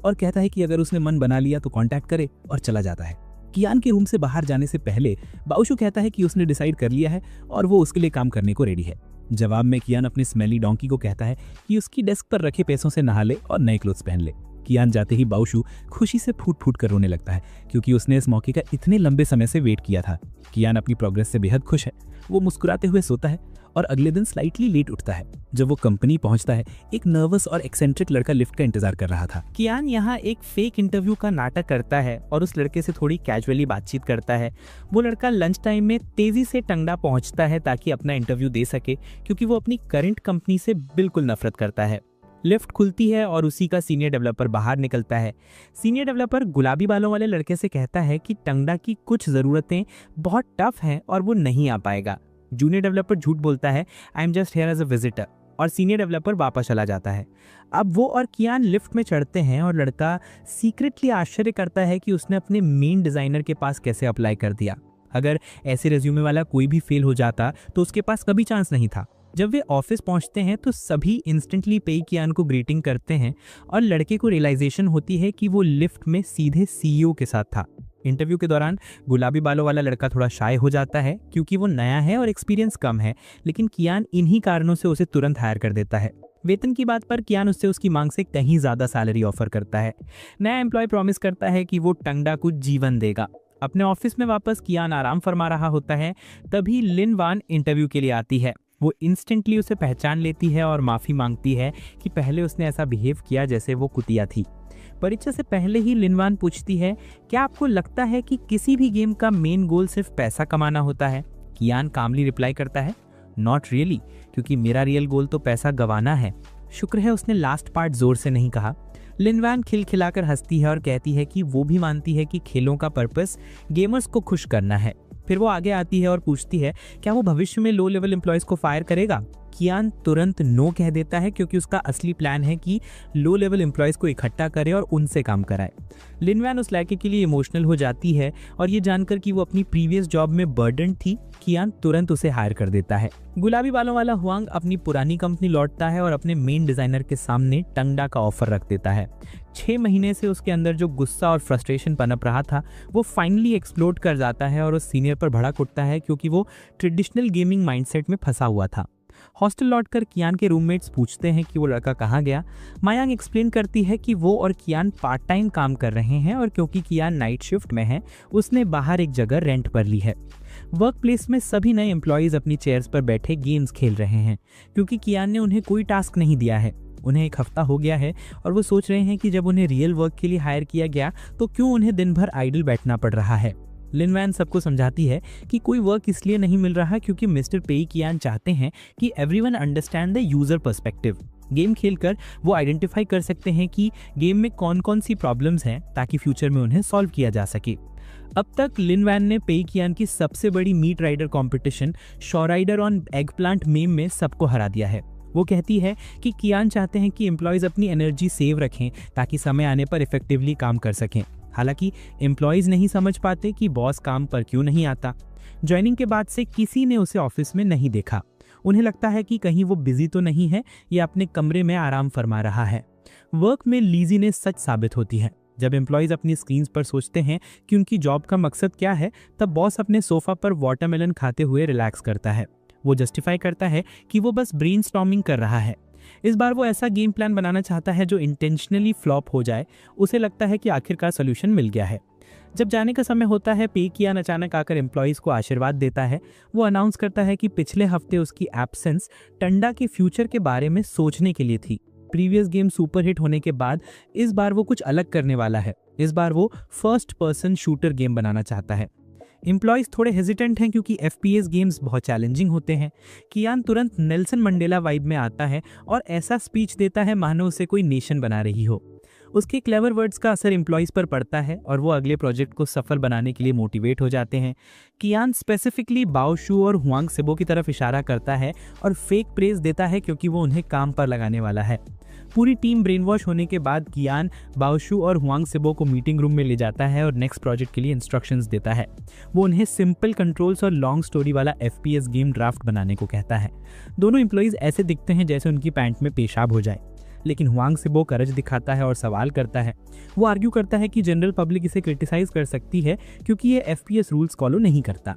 और कहता है कि अगर उसने मन बना लिया तो कांटेक्ट करे, और चला जाता है। कियान के रूम से बाहर जाने से पहले बाउशु कहता है कि उसने डिसाइड कर लिया है और वो उसके लिए काम करने को रेडी है। जवाब में कियान अपनी स्मेली डोंकी को कहता है कि उसकी डेस्क पर रखे पैसों से नहा ले और नए क्लोथ्स पहन ले। कियान जाते ही बाउशु खुशी से फूट फूट कर रोने लगता है, क्योंकि उसने इस मौके का इतने लंबे समय से वेट किया था। कियान अपनी प्रोग्रेस से बेहद खुश है। वो मुस्कुराते हुए सोता है और अगले दिन स्लाइटली लेट उठता है। जब वो कंपनी पहुंचता है, एक नर्वस और एक्सेंट्रिक लड़का लिफ्ट का इंतजार कर रहा था। कियान यहाँ एक फेक इंटरव्यू का नाटक करता है और उस लड़के से थोड़ी कैजुअली बातचीत करता है। वो लड़का लंच टाइम में तेजी से टंगडा पहुंचता है ताकि अपना इंटरव्यू दे सके, क्योंकि वो अपनी करंट कंपनी से बिल्कुल नफरत करता है। लिफ्ट खुलती है और उसी का सीनियर डेवलपर बाहर निकलता है। सीनियर डेवलपर गुलाबी बालों वाले लड़के से कहता है कि टंगडा की कुछ ज़रूरतें बहुत टफ हैं और वो नहीं आ पाएगा। जूनियर डेवलपर झूठ बोलता है, I am just here as a visitor, और सीनियर डेवलपर वापस चला जाता है। अब वो और कियान लिफ्ट में चढ़ते हैं और लड़का सीक्रेटली आश्चर्य करता है कि उसने अपने मेन डिज़ाइनर के पास कैसे अप्लाई कर दिया। अगर ऐसे रेज्यूमे वाला कोई भी फेल हो जाता तो उसके पास कभी चांस नहीं था। जब वे ऑफिस पहुंचते हैं तो सभी इंस्टेंटली पेई कियान को ग्रीटिंग करते हैं और लड़के को रियलाइजेशन होती है कि वो लिफ्ट में सीधे सीईओ के साथ था। इंटरव्यू के दौरान गुलाबी बालों वाला लड़का थोड़ा शाय हो जाता है क्योंकि वो नया है और एक्सपीरियंस कम है, लेकिन कियान इन्हीं कारणों से उसे तुरंत हायर कर देता है। वेतन की बात पर कियान उससे उसकी मांग से कहीं ज़्यादा सैलरी ऑफर करता है। नया एम्प्लॉय प्रॉमिस करता है कि वो टंगडा को जीवन देगा। अपने ऑफिस में वापस कियान आराम फरमा रहा होता है, तभी लिन वान इंटरव्यू के लिए आती है। वो इंस्टेंटली उसे पहचान लेती है और माफ़ी मांगती है कि पहले उसने ऐसा बिहेव किया जैसे वो कुतिया थी। परीक्षा से पहले ही लिनवान पूछती है, क्या आपको लगता है कि किसी भी गेम का मेन गोल सिर्फ पैसा कमाना होता है? कियान कामली रिप्लाई करता है, नॉट रियली, क्योंकि मेरा रियल गोल तो पैसा गंवाना है। शुक्र है उसने लास्ट पार्ट जोर से नहीं कहा। लिनवान खिलखिलाकर हंसती है और कहती है कि वो भी मानती है कि खेलों का पर्पस गेमर्स को खुश करना है। फिर वो आगे आती है और पूछती है क्या वो भविष्य में लो लेवल एम्प्लॉयज को फायर करेगा। कियान तुरंत नो कह देता है क्योंकि उसका असली प्लान है कि लो लेवल एम्प्लॉयज को इकट्ठा करे और उनसे काम कराए। लिनवान उस लड़के के लिए इमोशनल हो जाती है और ये जानकर कि वो अपनी प्रीवियस जॉब में बर्डन थी, कियान तुरंत उसे हायर कर देता है। गुलाबी बालों वाला हुआंग अपनी पुरानी कंपनी लौटता है और अपने मेन डिजाइनर के सामने टंगडा का ऑफर रख देता है। 6 महीने से उसके अंदर जो गुस्सा और फ्रस्ट्रेशन पनप रहा था वो फाइनली एक्सप्लोड कर जाता है और उस सीनियर पर भड़क उठता है क्योंकि वो ट्रेडिशनल गेमिंग माइंडसेट में फंसा हुआ था। हॉस्टल लौटकर कियान के रूममेट्स पूछते हैं कि वो लड़का कहाँ गया। मायांग एक्सप्लेन करती है कि वो और कियान पार्ट टाइम काम कर रहे हैं और क्योंकि कियान नाइट शिफ्ट में है उसने बाहर एक जगह रेंट पर ली है। वर्क प्लेस में सभी नए एम्प्लॉयज अपनी चेयर्स पर बैठे गेम्स खेल रहे हैं क्योंकि कियान ने उन्हें कोई टास्क नहीं दिया है। उन्हें 1 हफ्ता हो गया है और वो सोच रहे हैं कि जब उन्हें रियल वर्क के लिए हायर किया गया तो क्यों उन्हें दिन भर आइडल बैठना पड़ रहा है। लिनवान सबको समझाती है कि कोई वर्क इसलिए नहीं मिल रहा क्योंकि मिस्टर पेई कियान चाहते हैं कि everyone understand the user perspective. Game खेलकर वो आइडेंटिफाई कर सकते हैं कि गेम में कौन कौन सी प्रॉब्लम्स हैं ताकि फ्यूचर में उन्हें सॉल्व किया जा सके। अब तक लिनवान ने पेई कियान की सबसे बड़ी मीट राइडर कॉम्पिटिशन शॉ rider on eggplant meme में सबको हरा दिया है। वो कहती है कि कियान चाहते हैं कि एम्प्लॉयज अपनी एनर्जी सेव रखें ताकि समय आने पर इफेक्टिवली काम कर सकें। हालांकि एम्प्लॉयज नहीं समझ पाते कि बॉस काम पर क्यों नहीं आता। ज्वाइनिंग के बाद से किसी ने उसे ऑफिस में नहीं देखा। उन्हें लगता है कि कहीं वो बिजी तो नहीं है या अपने कमरे में आराम फरमा रहा है। वर्क में लीजीनेस सच साबित होती है। जब एम्प्लॉयज अपनी स्क्रीन्स पर सोचते हैं कि उनकी जॉब का मकसद क्या है, तब बॉस अपने सोफा पर वाटरमेलन खाते हुए रिलैक्स करता है। वो जस्टिफाई करता है कि वो बस ब्रेनस्टॉर्मिंग कर रहा है। इस बार वो ऐसा गेम प्लान बनाना चाहता है जो इंटेंशनली फ्लॉप हो जाए। उसे लगता है कि आखिरकार सोल्यूशन मिल गया है। जब जाने का समय होता है, पेई कियान अचानक आकर एम्प्लॉयज को आशीर्वाद देता है। वो अनाउंस करता है कि पिछले हफ्ते उसकी एब्सेंस टंडा के फ्यूचर के बारे में सोचने के लिए थी। प्रीवियस गेम सुपरहिट होने के बाद इस बार वो कुछ अलग करने वाला है। इस बार वो फर्स्ट पर्सन शूटर गेम बनाना चाहता है। एम्प्लॉयज थोड़े हेजिटेंट हैं क्योंकि FPS गेम्स बहुत चैलेंजिंग होते हैं। कियान तुरंत नेल्सन मंडेला वाइब में आता है और ऐसा स्पीच देता है मानो उसे कोई नेशन बना रही हो। उसके क्लेवर वर्ड्स का असर एम्प्लॉयज पर पड़ता है और वो अगले प्रोजेक्ट को सफल बनाने के लिए मोटिवेट हो जाते हैं। कियान स्पेसिफिकली बाओशू और हुआंग सेबो की तरफ इशारा करता है और फेक प्रेज देता है क्योंकि वो उन्हें काम पर लगाने वाला है। पूरी टीम ब्रेन वॉश होने के बाद कियान बाओशू और हुआंग सेबो को मीटिंग रूम में ले जाता है और नेक्स्ट प्रोजेक्ट के लिए इंस्ट्रक्शंस देता है। वो उन्हें सिंपल कंट्रोल्स और लॉन्ग स्टोरी वाला FPS गेम ड्राफ्ट बनाने को कहता है। दोनों एम्प्लॉयज ऐसे दिखते हैं जैसे उनकी पैंट में पेशाब हो जाए, लेकिन हुआंग सेबो करज दिखाता है और सवाल करता है। वो आर्ग्यू करता है कि जनरल पब्लिक इसे क्रिटिसाइज कर सकती है क्योंकि ये FPS रूल्स फॉलो नहीं करता।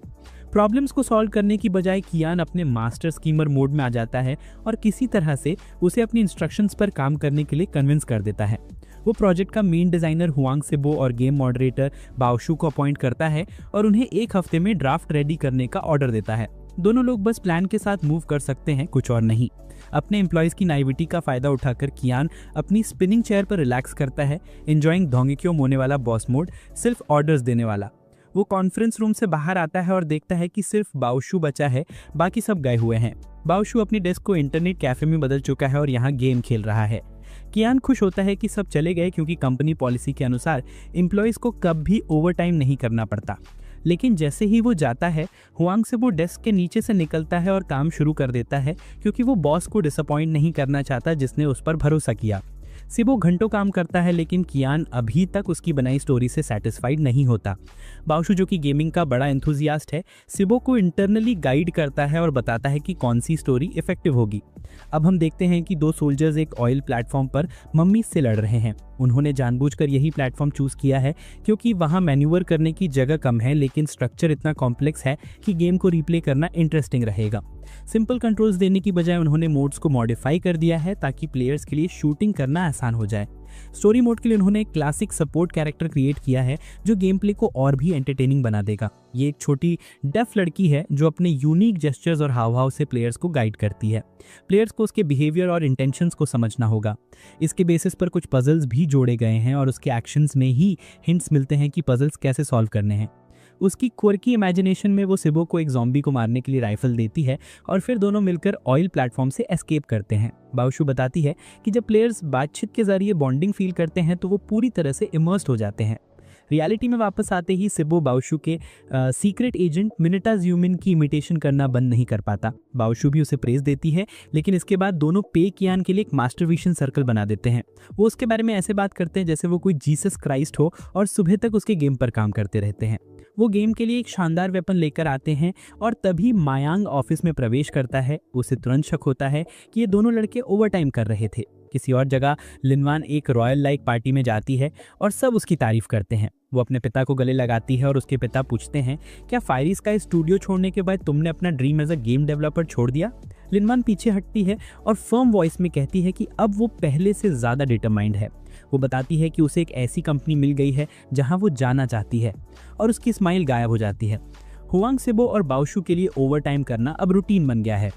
प्रॉब्लम्स को सॉल्व करने की बजाय कियान अपने मास्टर स्कीमर मोड में आ जाता है और किसी तरह से उसे अपनी इंस्ट्रक्शंस पर काम करने के लिए कन्विंस कर देता है। वो प्रोजेक्ट का मेन डिजाइनर हुआंग सेबो और गेम मॉडरेटर बाओशू को अपॉइंट करता है और उन्हें 1 हफ्ते में ड्राफ्ट रेडी करने का ऑर्डर देता है। दोनों लोग बस प्लान के साथ मूव कर सकते हैं, कुछ और नहीं। अपने एम्प्लॉयज की नाइविटी का फायदा उठाकर कियान अपनी स्पिनिंग चेयर पर रिलैक्स करता है, एंजॉइंग धोंगेक्यो मोने वाला बॉस मोड, सिर्फ ऑर्डर्स देने वाला। वो कॉन्फ्रेंस रूम से बाहर आता है और देखता है कि सिर्फ बाओशू बचा है, बाकी सब गए हुए हैं। बाओशू अपनी डेस्क को इंटरनेट कैफे में बदल चुका है और यहाँ गेम खेल रहा है। कियान खुश होता है कि सब चले गए क्योंकि कंपनी पॉलिसी के अनुसार एम्प्लॉयज को कभी ओवरटाइम नहीं करना पड़ता। लेकिन जैसे ही वो जाता है, हुआंग सेबो डेस्क के नीचे से निकलता है और काम शुरू कर देता है क्योंकि वो बॉस को डिसअपॉइंट नहीं करना चाहता जिसने उस पर भरोसा किया। सेबो घंटों काम करता है लेकिन कियान अभी तक उसकी बनाई स्टोरी से सेटिस्फाइड नहीं होता। बाओशू जो कि गेमिंग का बड़ा एंथुजियास्ट है, सेबो को इंटरनली गाइड करता है और बताता है कि कौन सी स्टोरी इफेक्टिव होगी। अब हम देखते हैं कि 2 सोल्जर्स एक ऑयल प्लेटफॉर्म पर मम्मी से लड़ रहे हैं। उन्होंने जानबूझकर यही प्लेटफॉर्म चूज किया है क्योंकि वहां मैन्यूवर करने की जगह कम है, लेकिन स्ट्रक्चर इतना कॉम्प्लेक्स है कि गेम को रिप्ले करना इंटरेस्टिंग रहेगा। सिंपल कंट्रोल्स देने की बजाय उन्होंने मोड्स को मॉडिफाई कर दिया है ताकि प्लेयर्स के लिए शूटिंग करना आसान हो जाए। स्टोरी मोड के लिए उन्होंने एक क्लासिक सपोर्ट कैरेक्टर क्रिएट किया है जो गेम प्ले को और भी एंटरटेनिंग बना देगा। ये एक छोटी डेफ लड़की है जो अपने यूनिक जेस्चर्स और हाव-भाव से प्लेयर्स को गाइड करती है। प्लेयर्स को उसके बिहेवियर और इंटेंशंस को समझना होगा। इसके बेसिस पर कुछ पजल्स भी जोड़े गए हैं और उसके एक्शंस में ही हिंट्स मिलते हैं कि पजल्स कैसे सॉल्व करने हैं। उसकी क्वर्की इमेजिनेशन में वो सिबो को एक ज़ॉम्बी को मारने के लिए राइफल देती है और फिर दोनों मिलकर ऑयल प्लेटफॉर्म से एस्केप करते हैं। बाओशू बताती है कि जब प्लेयर्स बातचीत के जरिए बॉन्डिंग फील करते हैं तो वो पूरी तरह से इमर्स्ड हो जाते हैं। रियलिटी में वापस आते ही सिबो बाओशू के सीक्रेट एजेंट मिनिटा ज़्यूमिन की इमिटेशन करना बंद नहीं कर पाता। बाओशू भी उसे प्रेज देती है, लेकिन इसके बाद दोनों पे कियान के लिए एक मास्टर विजन सर्कल बना देते हैं। वो उसके बारे में ऐसे बात करते हैं जैसे वो कोई जीसस क्राइस्ट हो और सुबह तक उसके गेम पर काम करते रहते हैं। वो गेम के लिए एक शानदार वेपन लेकर आते हैं और तभी मायांग ऑफिस में प्रवेश करता है। उसे तुरंत शक होता है कि ये दोनों लड़के ओवरटाइम कर रहे थे। किसी और जगह लिनवान एक रॉयल लाइक पार्टी में जाती है और सब उसकी तारीफ करते हैं। वो अपने पिता को गले लगाती है और उसके पिता पूछते हैं, क्या फायरी स्काई स्टूडियो छोड़ने के बाद तुमने अपना dream as a game developer छोड़ दिया? लिनवान पीछे हटती है और फर्म वॉइस में कहती है कि अब वो पहले से ज़्यादा डिटरमाइंड है। वो बताती है कि उसे एक ऐसी कंपनी मिल गई है जहां वो जाना चाहती है और उसकी स्माइल गायब हो जाती है। हुआंग सिबो और बाओशू के लिए ओवरटाइम करना अब रूटीन बन गया है।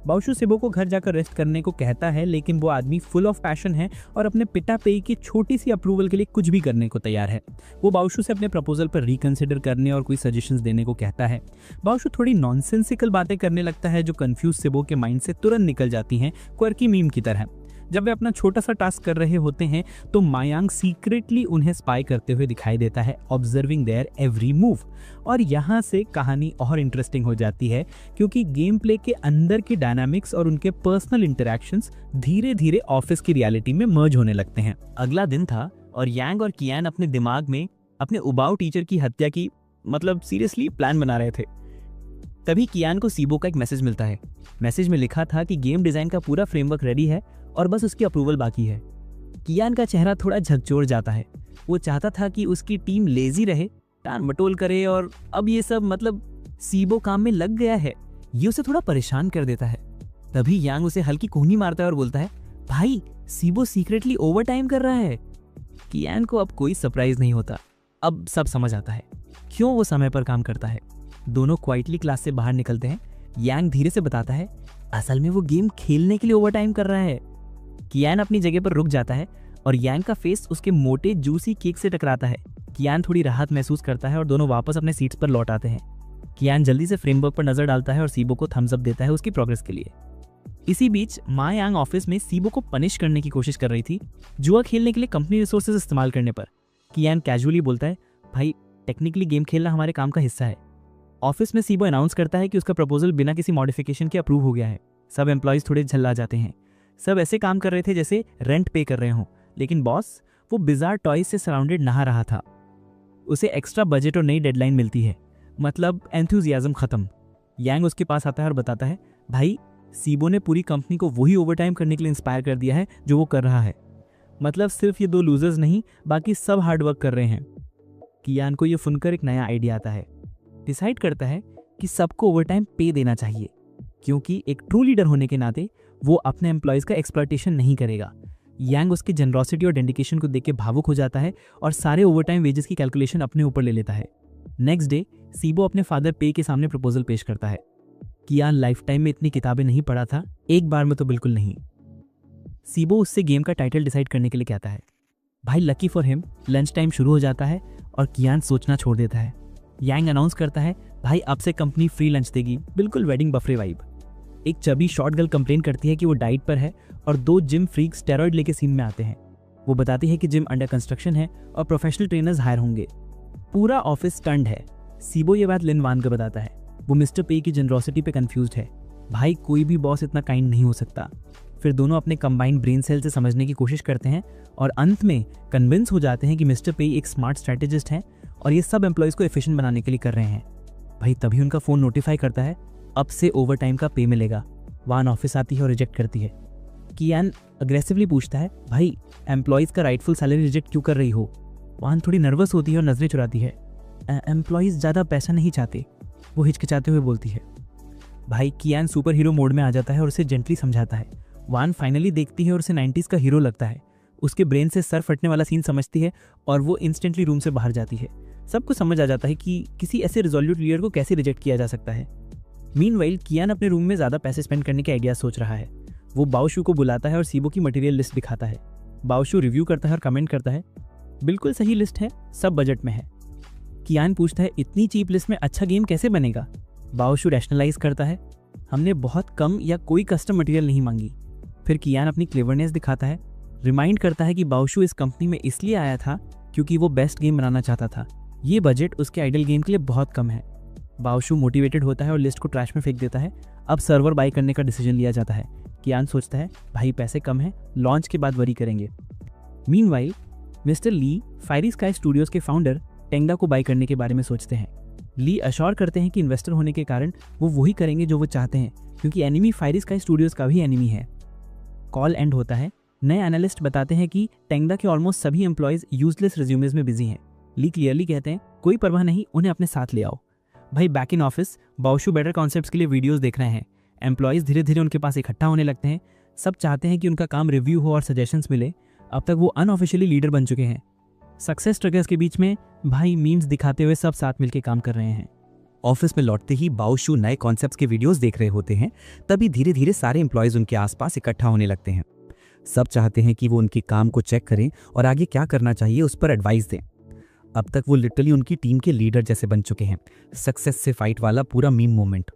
बाओशू सिबो को घर जाकर रेस्ट करने को कहता है, लेकिन वो आदमी फुल ऑफ पैशन है और अपने पिता पेई की छोटी सी अप्रूवल के लिए कुछ भी करने को तैयार है। वो बाओशू से अपने प्रपोजल पर रिकंसिडर करने और कोई सजेशंस देने को कहता है। बाओशू थोड़ी नॉनसेंसिकल बातें करने लगता है जो कंफ्यूज सिबो के माइंड से तुरंत निकल जाती हैं, क्वर्की मीम की तरह। जब वे अपना छोटा सा टास्क कर रहे होते हैं तो मायांग सीक्रेटली उन्हें स्पाई करते हुए दिखाई देता है, ऑब्जर्विंग देयर एवरी मूव। और यहाँ से कहानी और इंटरेस्टिंग हो जाती है क्योंकि गेम प्ले के अंदर की डायनामिक्स और उनके पर्सनल इंटरेक्शंस धीरे धीरे ऑफिस की रियलिटी में मर्ज होने लगते हैं। अगला दिन था और यांग और कियान अपने दिमाग में अपने उबाऊ टीचर की हत्या की सीरियसली प्लान बना रहे थे। तभी कियान को सिबो का एक मैसेज मिलता है। मैसेज में लिखा था कि गेम डिजाइन का पूरा फ्रेमवर्क रेडी है और बस उसकी अप्रूवल बाकी है। कियान का चेहरा थोड़ा झकझोर जाता है। वो चाहता था कि उसकी टीम लेजी रहे, टान मटोल करे, और अब ये सब सिबो काम में लग गया है। ये उसे थोड़ा परेशान कर देता है। तभी यांग उसे हल्की कोहनी मारता है और बोलता है, भाई सिबो सीक्रेटली ओवर टाइम कर रहा है। कियान को अब कोई सरप्राइज नहीं होता। अब सब समझ आता है क्यों वो समय पर काम करता है। दोनों क्वाइटली क्लास से बाहर निकलते हैं। यांग धीरे से बताता है, असल में वो गेम खेलने के लिए ओवर टाइम कर रहा है। कियान अपनी जगह पर रुक जाता है और यांग का फेस उसके मोटे जूसी केक से टकराता है। कियान थोड़ी राहत महसूस करता है और दोनों वापस अपने सीट्स पर लौट आते हैं। कियान जल्दी से फ्रेमवर्क पर नजर डालता है और सिबो को थम्स अप देता है उसकी प्रोग्रेस के लिए। इसी बीच मायांग ऑफिस में सिबो को पनिश करने की कोशिश कर रही थी जुआ खेलने के लिए कंपनी रिसोर्सेज इस्तेमाल करने पर। कियान कैजुअली बोलता है, भाई टेक्निकली गेम खेलना हमारे काम का हिस्सा है। ऑफिस में सिबो अनाउंस करता है कि उसका प्रपोजल बिना किसी मॉडिफिकेशन के अप्रूव हो गया है। सब एम्प्लॉयज थोड़े झल्ला जाते हैं। सब ऐसे काम कर रहे थे जैसे रेंट पे कर रहे हों, लेकिन बॉस वो बिजार टॉयज से सराउंडेड नहा रहा था। उसे एक्स्ट्रा बजट और नई डेडलाइन मिलती है, एंथुजियाज्म खत्म। यांग उसके पास आता है और बताता है, भाई सिबो ने पूरी कंपनी को वही ओवरटाइम करने के लिए इंस्पायर कर दिया है जो वो कर रहा है। सिर्फ ये 2 लूजर्स नहीं, बाकी सब हार्डवर्क कर रहे हैं। कियान को ये सुनकर एक नया आइडिया आता है। डिसाइड करता है कि सबको ओवरटाइम पे देना चाहिए, क्योंकि एक ट्रू लीडर होने के नाते वो अपने एम्प्लॉयज का एक्सप्लॉयटेशन नहीं करेगा। यांग उसकी जनरोसिटी और डेडिकेशन को देख के भावुक हो जाता है और सारे ओवरटाइम वेजेस की कैलकुलेशन अपने ऊपर ले लेता है। नेक्स्ट डे सिबो अपने फादर पे के सामने प्रपोजल पेश करता है। कियान लाइफ टाइम में इतनी किताबें नहीं पढ़ा था, एक बार में तो बिल्कुल नहीं। सिबो उससे गेम का टाइटल डिसाइड करने के लिए कहता है। भाई lucky for him lunch time शुरू हो जाता है और कियान सोचना छोड़ देता है। यांग अनाउंस करता है, भाई अब से कंपनी फ्री लंच देगी, बिल्कुल वेडिंग बफे वाइब। एक चबी शॉर्ट गर्ल कंप्लेन करती है कि वो डाइट पर है और 2 जिम फ्रीक स्टेरॉइड लेके सीन में आते हैं। वो बताती है कि जिम अंडर कंस्ट्रक्शन है और प्रोफेशनल ट्रेनर्स हायर होंगे। पूरा ऑफिस स्टंड है। सिबो ये बात लिनवान को बताता है। वो मिस्टर पे की जनरोसिटी पे कंफ्यूज्ड है। भाई कोई भी बॉस इतना काइंड नहीं हो सकता। फिर दोनों अपने कंबाइंड ब्रेन सेल से समझने की कोशिश करते हैं और अंत में कन्विंस हो जाते हैं कि मिस्टर पे एक स्मार्ट स्ट्रेटेजिस्ट है और ये सब एम्प्लॉयज को एफिशिएंट बनाने के लिए कर रहे हैं। भाई तभी उनका फोन नोटिफाई करता है, अब से ओवर टाइम का पे मिलेगा। वान ऑफिस आती है और रिजेक्ट करती है। कियान अग्रेसिवली पूछता है, भाई एम्प्लॉयज का राइटफुल सैलरी रिजेक्ट क्यों कर रही हो? वान थोड़ी नर्वस होती है और नजरें चुराती है। एम्प्लॉयज ज़्यादा पैसा नहीं चाहते, वो हिचकिचाते हुए बोलती है। भाई कियान सुपर हीरो मोड में आ जाता है और उसे जेंटली समझाता है। वान फाइनली देखती है और उसे 90s का हीरो लगता है। उसके ब्रेन से सर फटने वाला सीन समझती है और वो इंस्टेंटली रूम से बाहर जाती है। सबको समझ आ जाता है कि किसी ऐसे रिजोल्यूट लीडर को कैसे रिजेक्ट किया जा सकता है। मीनवाइल कियान अपने रूम में ज़्यादा पैसे स्पेंड करने के आइडिया सोच रहा है। वो बाओशू को बुलाता है और सिबो की मटेरियल लिस्ट दिखाता है। बाओशू रिव्यू करता है और कमेंट करता है, बिल्कुल सही लिस्ट है, सब बजट में है। कियान पूछता है इतनी चीप लिस्ट में अच्छा गेम कैसे बनेगा। बाओशू रैशनलाइज करता है हमने बहुत कम या कोई कस्टम मटेरियल नहीं मांगी। फिर कियान अपनी क्लेवरनेस दिखाता है, रिमाइंड करता है कि बाओशू इस कंपनी में इसलिए आया था क्योंकि वो बेस्ट गेम बनाना चाहता था। ये बजट उसके आइडल गेम के लिए बहुत कम है। बाओशू मोटिवेटेड होता है और लिस्ट को ट्रैश में फेंक देता है। अब सर्वर बाई करने का डिसीजन लिया जाता है। कियान सोचता है भाई पैसे कम हैं, लॉन्च के बाद वरी करेंगे। मीनवाइल मिस्टर ली फायरी स्काई स्टूडियोज के फाउंडर टेंगडा को बाई करने के बारे में सोचते हैं। ली अश्योर करते हैं कि इन्वेस्टर होने के कारण वो वही करेंगे जो वो चाहते हैं, क्योंकि एनिमी फायरी स्काई स्टूडियोज का भी एनिमी है। कॉल एंड होता है। नए एनालिस्ट बताते हैं कि टेंगडा के ऑलमोस्ट सभी एम्प्लॉयज यूजलेस रिज्यूमेज में बिजी हैं। ली क्लियरली कहते हैं कोई परवाह नहीं, उन्हें अपने साथ ले आओ। भाई back in office Baoshu better concepts के लिए वीडियोस देख रहे हैं। एम्प्लॉयज धीरे धीरे उनके पास इकट्ठा होने लगते हैं। सब चाहते हैं कि उनका काम रिव्यू हो और सजेशंस मिले। अब तक वो अनऑफिशियली लीडर बन चुके हैं। सक्सेस ट्रिगर्स के बीच में भाई मीम्स दिखाते हुए सब साथ मिलकर काम कर रहे हैं। ऑफिस में लौटते ही बाओशू नए कॉन्सेप्ट्स के वीडियोस देख रहे होते हैं। तभी धीरे धीरे सारे एम्प्लॉयज उनके आसपास इकट्ठा होने लगते हैं। सब चाहते हैं कि वो उनके काम को चेक करें और आगे क्या करना चाहिए उस पर एडवाइस दें। अब तक वो लिटरली उनकी टीम के लीडर जैसे बन चुके हैं। सक्सेस से फाइट वाला पूरा मीम मोमेंट।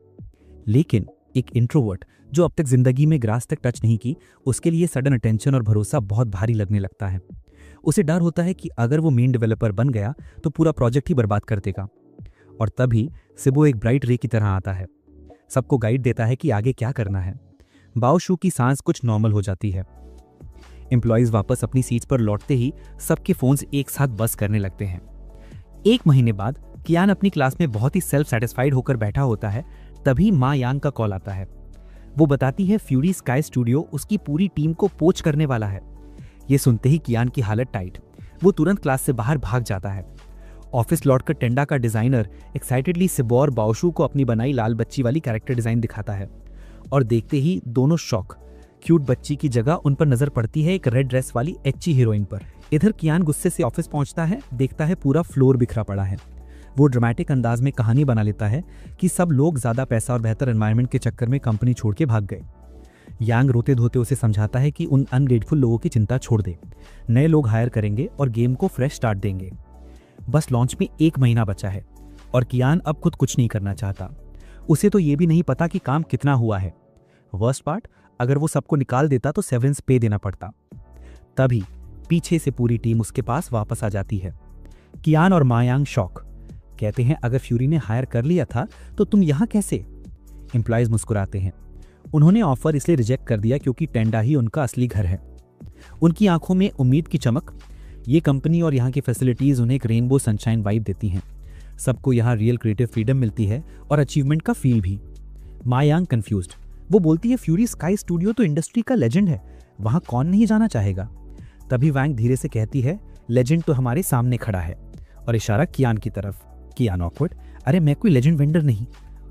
लेकिन एक इंट्रोवर्ट जो अब तक जिंदगी में ग्रास तक टच नहीं की, उसके लिए सडन अटेंशन और भरोसा बहुत भारी लगने लगता है। उसे डर होता है कि अगर वो मेन डेवलपर बन गया तो पूरा प्रोजेक्ट ही बर्बाद कर देगा। और तभी सिबो एक ब्राइट रे की तरह आता है, सबको गाइड देता है कि आगे क्या करना है। बाओशू की सांस कुछ नॉर्मल हो जाती है। एम्प्लॉयज वापस अपनी सीट्स पर लौटते ही सबके फोन्स एक साथ बस करने लगते हैं। 1 महीने बाद कियान अपनी क्लास में बहुत ही सेल्फ सेटिस्फाइड होकर बैठा होता है। तभी मा यांग का कॉल आता है। वो बताती है फ्यूरी स्काई स्टूडियो उसकी पूरी टीम को पोच करने वाला है। ये सुनते ही कियान की हालत टाइट। वो तुरंत क्लास से बाहर भाग जाता है। ऑफिस लौटकर टेंडा का डिजाइनर एक्साइटेडली सिबो और बाओशू को अपनी बनाई लाल बच्ची वाली कैरेक्टर डिजाइन दिखाता है और देखते ही दोनों शॉक। क्यूट बच्ची की जगह उन पर नजर पड़ती है एक रेड ड्रेस वाली एच्ची हीरोइन पर। इधर कियान गुस्से से ऑफिस पहुंचता है, देखता है पूरा फ्लोर बिखरा पड़ा है। वो ड्रामेटिक अंदाज में कहानी बना लेता है कि सब लोग ज्यादा पैसा और बेहतर एनवायरनमेंट के चक्कर में कंपनी छोड़ के भाग गए। यांग रोते धोते उसे समझाता है कि उन अनग्रेटफुल लोगों की चिंता छोड़ दे, नए लोग हायर करेंगे और गेम को फ्रेश स्टार्ट देंगे। बस लॉन्च में 1 महीना बचा है और कियान अब खुद कुछ नहीं करना चाहता। उसे तो ये भी नहीं पता कि काम कितना हुआ है। वर्स्ट पार्ट, अगर वो सबको निकाल देता तो सेवरेंस पे देना पड़ता। तभी पीछे से पूरी टीम उसके पास वापस आ जाती है। कियान और मायांग शॉक, कहते हैं अगर फ्यूरी ने हायर कर लिया था तो तुम यहां कैसे? एम्प्लॉयज मुस्कुराते हैं। उन्होंने ऑफर इसलिए रिजेक्ट कर दिया क्योंकि टेंडा ही उनका असली घर है। उनकी आंखों में उम्मीद की चमक। ये कंपनी और यहाँ की फैसिलिटीज उन्हें एक रेनबो सनशाइन वाइब देती हैं। सबको यहाँ रियल क्रिएटिव फ्रीडम मिलती है और अचीवमेंट का फील भी। मायांग कंफ्यूज्ड, वो बोलती है फ्यूरी स्काई स्टूडियो तो इंडस्ट्री का लेजेंड है, वहां कौन नहीं जाना चाहेगा। तभी वैंग धीरे से कहती है लेजेंड तो हमारे सामने खड़ा है, और इशारा कियान की तरफ। कियान ऑकवर्ड, अरे मैं कोई लेजेंड वेंडर नहीं।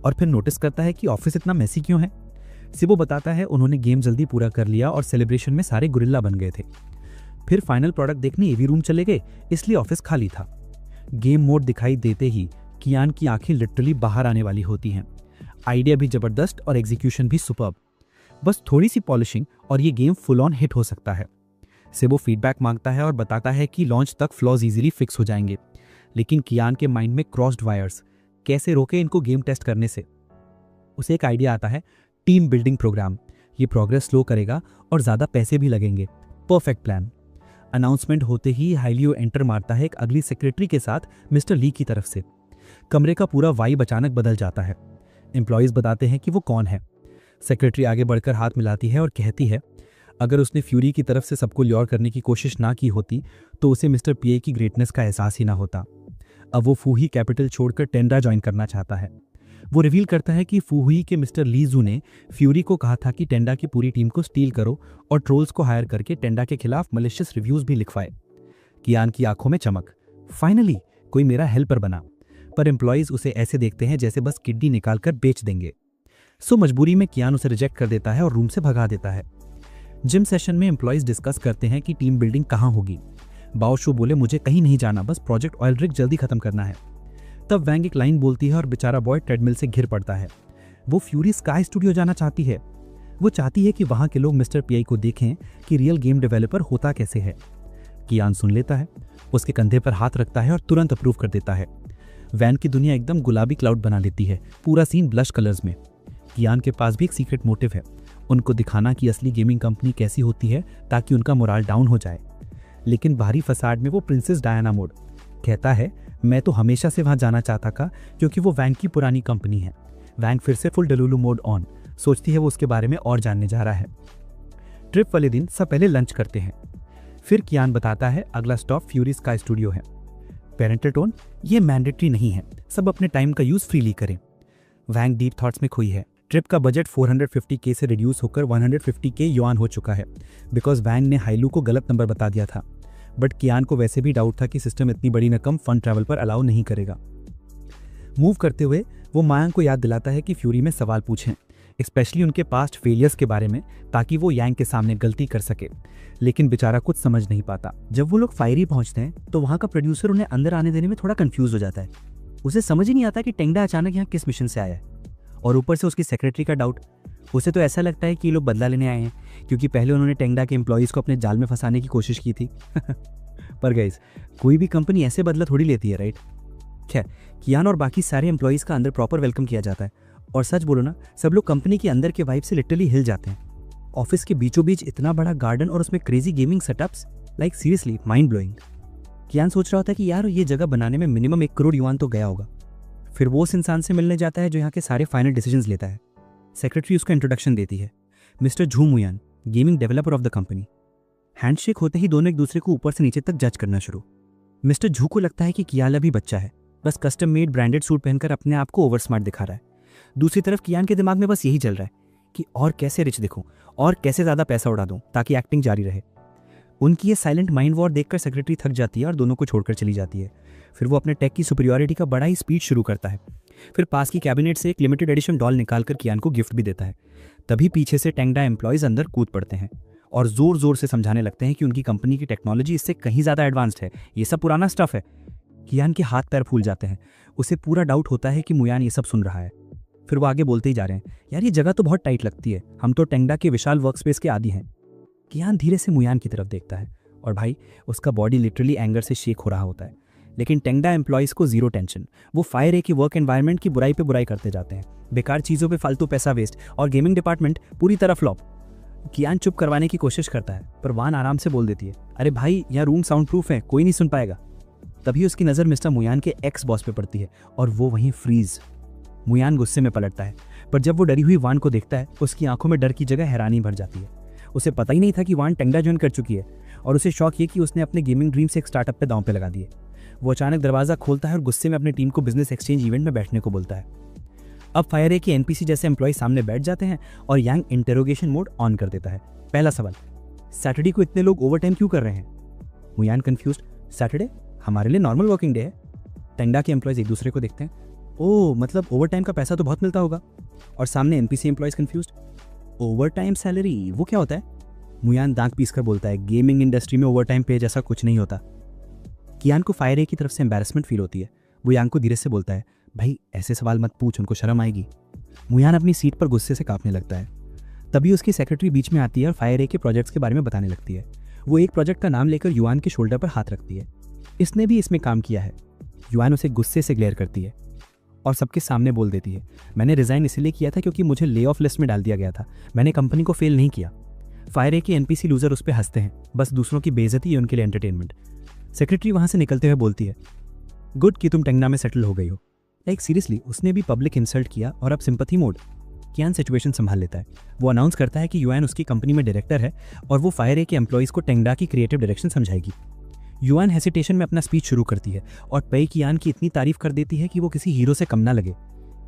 और फिर नोटिस करता है कि ऑफिस इतना मेसी क्यों है। सिबो बताता है उन्होंने गेम जल्दी पूरा कर लिया और सेलिब्रेशन में सारे गुरिल्ला बन गए थे। फिर फाइनल प्रोडक्ट देखने एवी रूम चले गए, इसलिए ऑफिस खाली था। गेम मोड दिखाई देते ही कियान की आंखें लिटरली बाहर आने वाली होती हैं। आइडिया भी जबरदस्त और एग्जीक्यूशन भी सुपर्ब। बस थोड़ी सी पॉलिशिंग और ये गेम फुल ऑन हिट हो सकता है। सिबो फीडबैक मांगता है और बताता है कि लॉन्च तक फ्लॉज इजीली फिक्स हो जाएंगे, लेकिन कियान के माइंड में क्रॉस्ड वायर्स, कैसे रोके इनको गेम टेस्ट करने से। उसे एक आइडिया आता है, टीम बिल्डिंग प्रोग्राम। ये प्रोग्रेस स्लो करेगा और ज्यादा पैसे भी लगेंगे। Perfect plan. अनाउंसमेंट होते ही हाइलियो एंटर मारता है एक अगली सेक्रेटरी के साथ मिस्टर ली की तरफ से। कमरे का पूरा वाइब अचानक बदल जाता है। एम्प्लॉयज बताते हैं कि वो कौन है। सेक्रेटरी आगे बढ़कर हाथ मिलाती है और कहती है अगर उसने फ्यूरी की तरफ से सबको ल्योर करने की कोशिश ना की होती तो उसे मिस्टर पीए की ग्रेटनेस का एहसास ही ना होता। अब वो फूही कैपिटल छोड़कर टेंडा ज्वाइन करना चाहता है। वो रिवील करता है कि फूही के मिस्टर लीजू ने फ्यूरी को कहा था कि टेंडा की पूरी टीम को स्टील करो और ट्रोल्स को हायर करके टेंडा के खिलाफ मलिशियस रिव्यूज भी लिखवाए। कियान की आंखों में चमक, फाइनली कोई मेरा हेल्पर बना। पर एम्प्लॉयज उसे ऐसे देखते हैं जैसे बस किड्नी निकालकर बेच देंगे। सो मजबूरी में कियान उसे रिजेक्ट कर देता है और रूम से भगा देता है। जिम सेशन में एम्प्लॉयज डिस्कस करते हैं कि टीम बिल्डिंग कहाँ होगी। बाओशू बोले मुझे कहीं नहीं जाना, बस प्रोजेक्ट ऑयल रिग जल्दी खत्म करना है। तब वैंग एक लाइन बोलती है और बेचारा बॉय ट्रेडमिल से घिर पड़ता है। वो फ्यूरी स्काई स्टूडियो जाना चाहती है। वो चाहती है कि वहां के लोग मिस्टर पीआई को देखें कि रियल गेम डेवलपर होता कैसे है। कियान सुन लेता है, उसके कंधे पर हाथ रखता है और तुरंत अप्रूव कर देता है। वैन की दुनिया एकदम गुलाबी क्लाउड बना लेती है, पूरा सीन ब्लश कलर्स में। कियान के पास भी एक सीक्रेट मोटिव है, उनको दिखाना कि असली गेमिंग कंपनी कैसी होती है ताकि उनका मोराल डाउन हो जाए। लेकिन बाहरी फसाड में वो प्रिंसेस डायना मोड कहता है, मैं तो हमेशा से वहां जाना चाहता था क्योंकि वो वैंग की पुरानी कंपनी है। वैंग फिर से फुल डेलुलु मोड ऑन, सोचती है वो उसके बारे में और जानने जा रहा है। ट्रिप वाले दिन सब पहले लंच करते हैं। फिर कियान बताता है अगला स्टॉप फ्यूरी स्काई स्टूडियो है। पेरेंटल टोन, ये मैंडेटरी नहीं है, सब अपने टाइम का यूज फ्रीली करें। वैंग डीप थॉट्स में खोई है। ट्रिप का बजट 450K से रिड्यूस होकर 150K युआन हो चुका है बिकॉज वैंग ने हाइलू को गलत नंबर बता दिया था। बट कियान को वैसे भी डाउट था कि सिस्टम इतनी बड़ी रकम फन ट्रैवल पर अलाउ नहीं करेगा। मूव करते हुए वो मायांग को याद दिलाता है कि फ्यूरी में सवाल पूछें, स्पेशली उनके पास्ट फेलियर्स के बारे में, ताकि वो यांग के सामने गलती कर सके। लेकिन बेचारा कुछ समझ नहीं पाता। जब वो लोग फायरी पहुंचते हैं तो वहां का प्रोड्यूसर उन्हें अंदर आने देने में थोड़ा कंफ्यूज हो जाता है। उसे समझ ही नहीं आता कि टेंगडा अचानक यहाँ किस मिशन से आया है, और ऊपर से उसकी सेक्रेटरी का डाउट। उसे तो ऐसा लगता है कि ये लोग बदला लेने आए हैं क्योंकि पहले उन्होंने टेंगडा के एम्प्लॉयज़ को अपने जाल में फंसाने की कोशिश की थी। पर गाइस, कोई भी कंपनी ऐसे बदला थोड़ी लेती है, राइट? खैर, कियान और बाकी सारे एम्प्लॉयज़ का अंदर प्रॉपर वेलकम किया जाता है। और सच बोलो ना, सब लोग कंपनी के अंदर के वाइब से लिटरली हिल जाते हैं। ऑफिस के बीचों बीच इतना बड़ा गार्डन और उसमें crazy gaming setups, like seriously mind blowing. Qian सोच रहा होता है कि यार ये जगह बनाने में मिनिमम 1 करोड़ युआन तो गया होगा। फिर वो उस इंसान से मिलने जाता है जो यहाँ के सारे फाइनल डिसीजंस लेता है। सेक्रेटरी उसका इंट्रोडक्शन देती है, Mister Zhu Muyan, gaming developer of the company. Handshake होते ही दोनों एक दूसरे को ऊपर से नीचे तक जज करना शुरू। मिस्टर झू को लगता है कि कियान अभी बच्चा है, बस कस्टम मेड ब्रांडेड सूट पहनकर अपने आप को ओवर स्मार्ट दिखा रहा है। दूसरी तरफ कियान के दिमाग में बस यही चल रहा है कि और कैसे रिच दिखूं और कैसे ज़्यादा पैसा उड़ा दूं ताकि एक्टिंग जारी रहे। उनकी ये साइलेंट माइंड वॉर देखकर सेक्रेटरी थक जाती है और दोनों को छोड़कर चली जाती है। फिर वो अपने टेक की सुपीरियरिटी का बड़ा ही स्पीच शुरू करता है। फिर पास की कैबिनेट से एक लिमिटेड एडिशन डॉल निकालकर कियान को गिफ्ट भी देता है। तभी पीछे से टेंगडा एम्प्लॉयज़ अंदर कूद पड़ते हैं और जोर जोर से समझाने लगते हैं कि उनकी कंपनी की टेक्नोलॉजी इससे कहीं ज़्यादा एडवांस्ड है, ये सब पुराना स्टफ है। कियान के हाथ पैर फूल जाते हैं। उसे पूरा डाउट होता है कि मुयान ये सब सुन रहा है। फिर वो आगे बोलते ही जा रहे हैं, यार ये जगह तो बहुत टाइट लगती है, हम तो टेंगडा के विशाल वर्क स्पेस के आदी हैं। कियान धीरे से मुयान की तरफ देखता है और भाई उसका बॉडी लिटरली एंगर से शेक हो रहा होता है। लेकिन टेंगडा एम्प्लॉयज़ को जीरो टेंशन। वो फायर ए की वर्क एनवायरनमेंट की बुराई पे बुराई करते जाते हैं, बेकार चीज़ों पे फालतू पैसा वेस्ट, और गेमिंग डिपार्टमेंट पूरी तरह फ्लॉप। कियान चुप करवाने की कोशिश करता है पर वान आराम से बोल देती है, अरे भाई यहाँ रूम साउंड प्रूफ है, कोई नहीं सुन पाएगा। तभी उसकी नज़र मिस्टर मुयान के एक्स बॉस पे पड़ती है और वो वहीं फ्रीज। मुयान गुस्से में पलटता है, पर जब वो डरी हुई वान को देखता है उसकी आंखों में डर की जगह हैरानी भर जाती है। उसे पता ही नहीं था कि वान टेंगडा ज्वाइन कर चुकी है, और उसे शौक ये कि उसने अपने गेमिंग ड्रीम से एक स्टार्टअप पे दांव पे लगा दिए। वो अचानक दरवाज़ा खोलता है और गुस्से में अपनी टीम को बिजनेस एक्सचेंज इवेंट में बैठने को बोलता है। अब फायर ए के एनपीसी जैसे एम्प्लॉय सामने बैठ जाते हैं और यांग इंटेरोगेशन मोड ऑन कर देता है। पहला सवाल, सैटरडे को इतने लोग ओवर टाइम क्यों कर रहे हैं? मुयान कंफ्यूज्ड, सैटरडे हमारे लिए नॉर्मल वर्किंग डे है। टेंगडा के एम्प्लॉयज़ एक दूसरे को देखते हैं, ओह मतलब ओवर टाइम का पैसा तो बहुत मिलता होगा। और सामने NPC employees confused, over time salary वो क्या होता है? मुयान दांत पीस कर बोलता है, गेमिंग इंडस्ट्री में ओवर टाइम पे जैसा कुछ नहीं होता। कियान को फायर ए की तरफ से एम्बैरेसमेंट फील होती है। वो यांग को धीरे से बोलता है, भाई ऐसे सवाल मत पूछ, उनको शर्म आएगी। मुयान अपनी सीट पर गुस्से से कांपने लगता है। तभी उसकी सेक्रेटरी बीच में आती है और फायर ए के प्रोजेक्ट्स के बारे में बताने लगती है। वो एक प्रोजेक्ट का नाम लेकर युआन के शोल्डर पर हाथ रखती है, इसने भी इसमें काम किया है। युआन उसे गुस्से से ग्लेयर करती है और सबके सामने बोल देती है, मैंने रिजाइन इसलिए किया था क्योंकि मुझे ले ऑफ लिस्ट में डाल दिया गया था, मैंने कंपनी को फेल नहीं किया। फायर ए के एनपीसी लूजर उस पर हंसते हैं, बस दूसरों की बेइज्जती है उनके लिए एंटरटेनमेंट। सेक्रेटरी वहां से निकलते हुए बोलती है, गुड कि तुम टेंगडा में सेटल हो गई हो। लाइक सीरियसली, उसने भी पब्लिक इंसल्ट किया और अब सिंपैथी मोड। कियान सिचुएशन संभाल लेता है। वो अनाउंस करता है कि युआन उसकी कंपनी में डायरेक्टर है और वो फायर ए के एम्प्लॉयज़ को टेंगडा की क्रिएटिव डायरेक्शन समझाएगी। युआन हेसिटेशन में अपना स्पीच शुरू करती है और पेई कियान की इतनी तारीफ कर देती है कि वो किसी हीरो से कम ना लगे।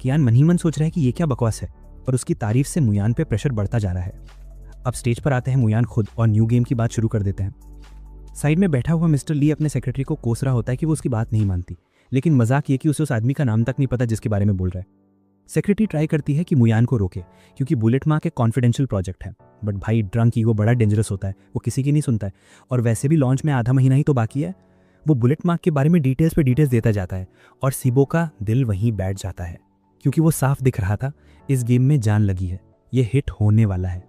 कियान मन ही मन सोच रहा है कि ये क्या बकवास है, पर उसकी तारीफ से मुयान पे प्रेशर बढ़ता जा रहा है। अब स्टेज पर आते हैं मुयान खुद और न्यू गेम की बात शुरू कर देते हैं। साइड में बैठा हुआ मिस्टर ली अपने सेक्रेटरी को कोस रहा होता है कि वो उसकी बात नहीं मानती, लेकिन मजाक ये कि उसे उस आदमी का नाम तक नहीं पता जिसके बारे में बोल रहा है। सेक्रेटरी ट्राई करती है कि मुयान को रोके क्योंकि बुलेट मार्क एक कॉन्फिडेंशियल प्रोजेक्ट है, बट भाई ड्रंक ईगो बड़ा डेंजरस होता है, वो किसी की नहीं सुनता है। और वैसे भी लॉन्च में आधा महीना ही तो बाकी है। वो बुलेट मार्क के बारे में डिटेल्स पे डिटेल्स देता जाता है और सीबो का दिल वहीं बैठ जाता है क्योंकि वो साफ दिख रहा था इस गेम में जान लगी है, ये हिट होने वाला है।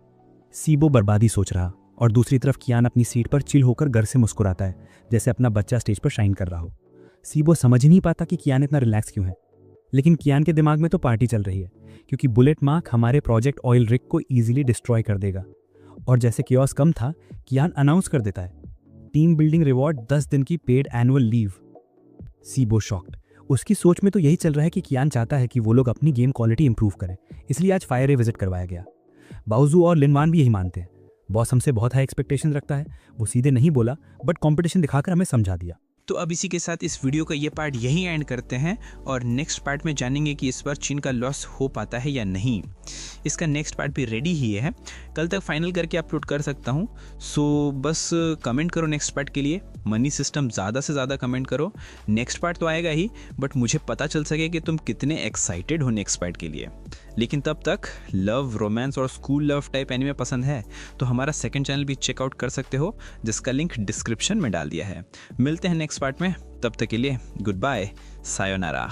सीबो बर्बादी सोच रहा और दूसरी तरफ कियान अपनी सीट पर चिल होकर घर से मुस्कुराता है जैसे अपना बच्चा स्टेज पर शाइन कर रहा हो। सीबो समझ ही नहीं पाता कि कियान इतना रिलैक्स क्यों है, लेकिन कियान के दिमाग में तो पार्टी चल रही है क्योंकि बुलेट मार्क हमारे प्रोजेक्ट ऑयल रिग को इजीली डिस्ट्रॉय कर देगा। और जैसे कियोस कम था, कियान अनाउंस कर देता है टीम बिल्डिंग रिवॉर्ड 10 दिन की paid annual leave. SIBO shocked. उसकी सोच में तो यही चल रहा है कि कियान चाहता है कि वो लोग अपनी गेम क्वालिटी इंप्रूव करें, इसलिए आज फायर विजिट करवाया गया। बाउजू और लिनवान भी यही मानते हैं। बॉस हमसे बहुत हाई एक्सपेक्टेशन रखता है। वो सीधे नहीं बोला बट कंपटीशन दिखाकर हमें समझा दिया। तो अब इसी के साथ इस वीडियो का ये पार्ट यहीं एंड करते हैं और नेक्स्ट पार्ट में जानेंगे कि इस बार चीन का लॉस हो पाता है या नहीं। इसका नेक्स्ट पार्ट भी रेडी ही है, कल तक फाइनल करके अपलोड कर सकता हूँ। सो बस कमेंट करो नेक्स्ट पार्ट के लिए, मनी सिस्टम ज़्यादा से ज़्यादा कमेंट करो। नेक्स्ट पार्ट तो आएगा ही, बट मुझे पता चल सके कि तुम कितने एक्साइटेड हो नेक्स्ट पार्ट के लिए। लेकिन तब तक लव, रोमांस और स्कूल लव टाइप एनिमे पसंद है तो हमारा सेकंड चैनल भी चेकआउट कर सकते हो, जिसका लिंक डिस्क्रिप्शन में डाल दिया है। मिलते हैं नेक्स्ट पार्ट में, तब तक के लिए गुड बाय, सायोनारा।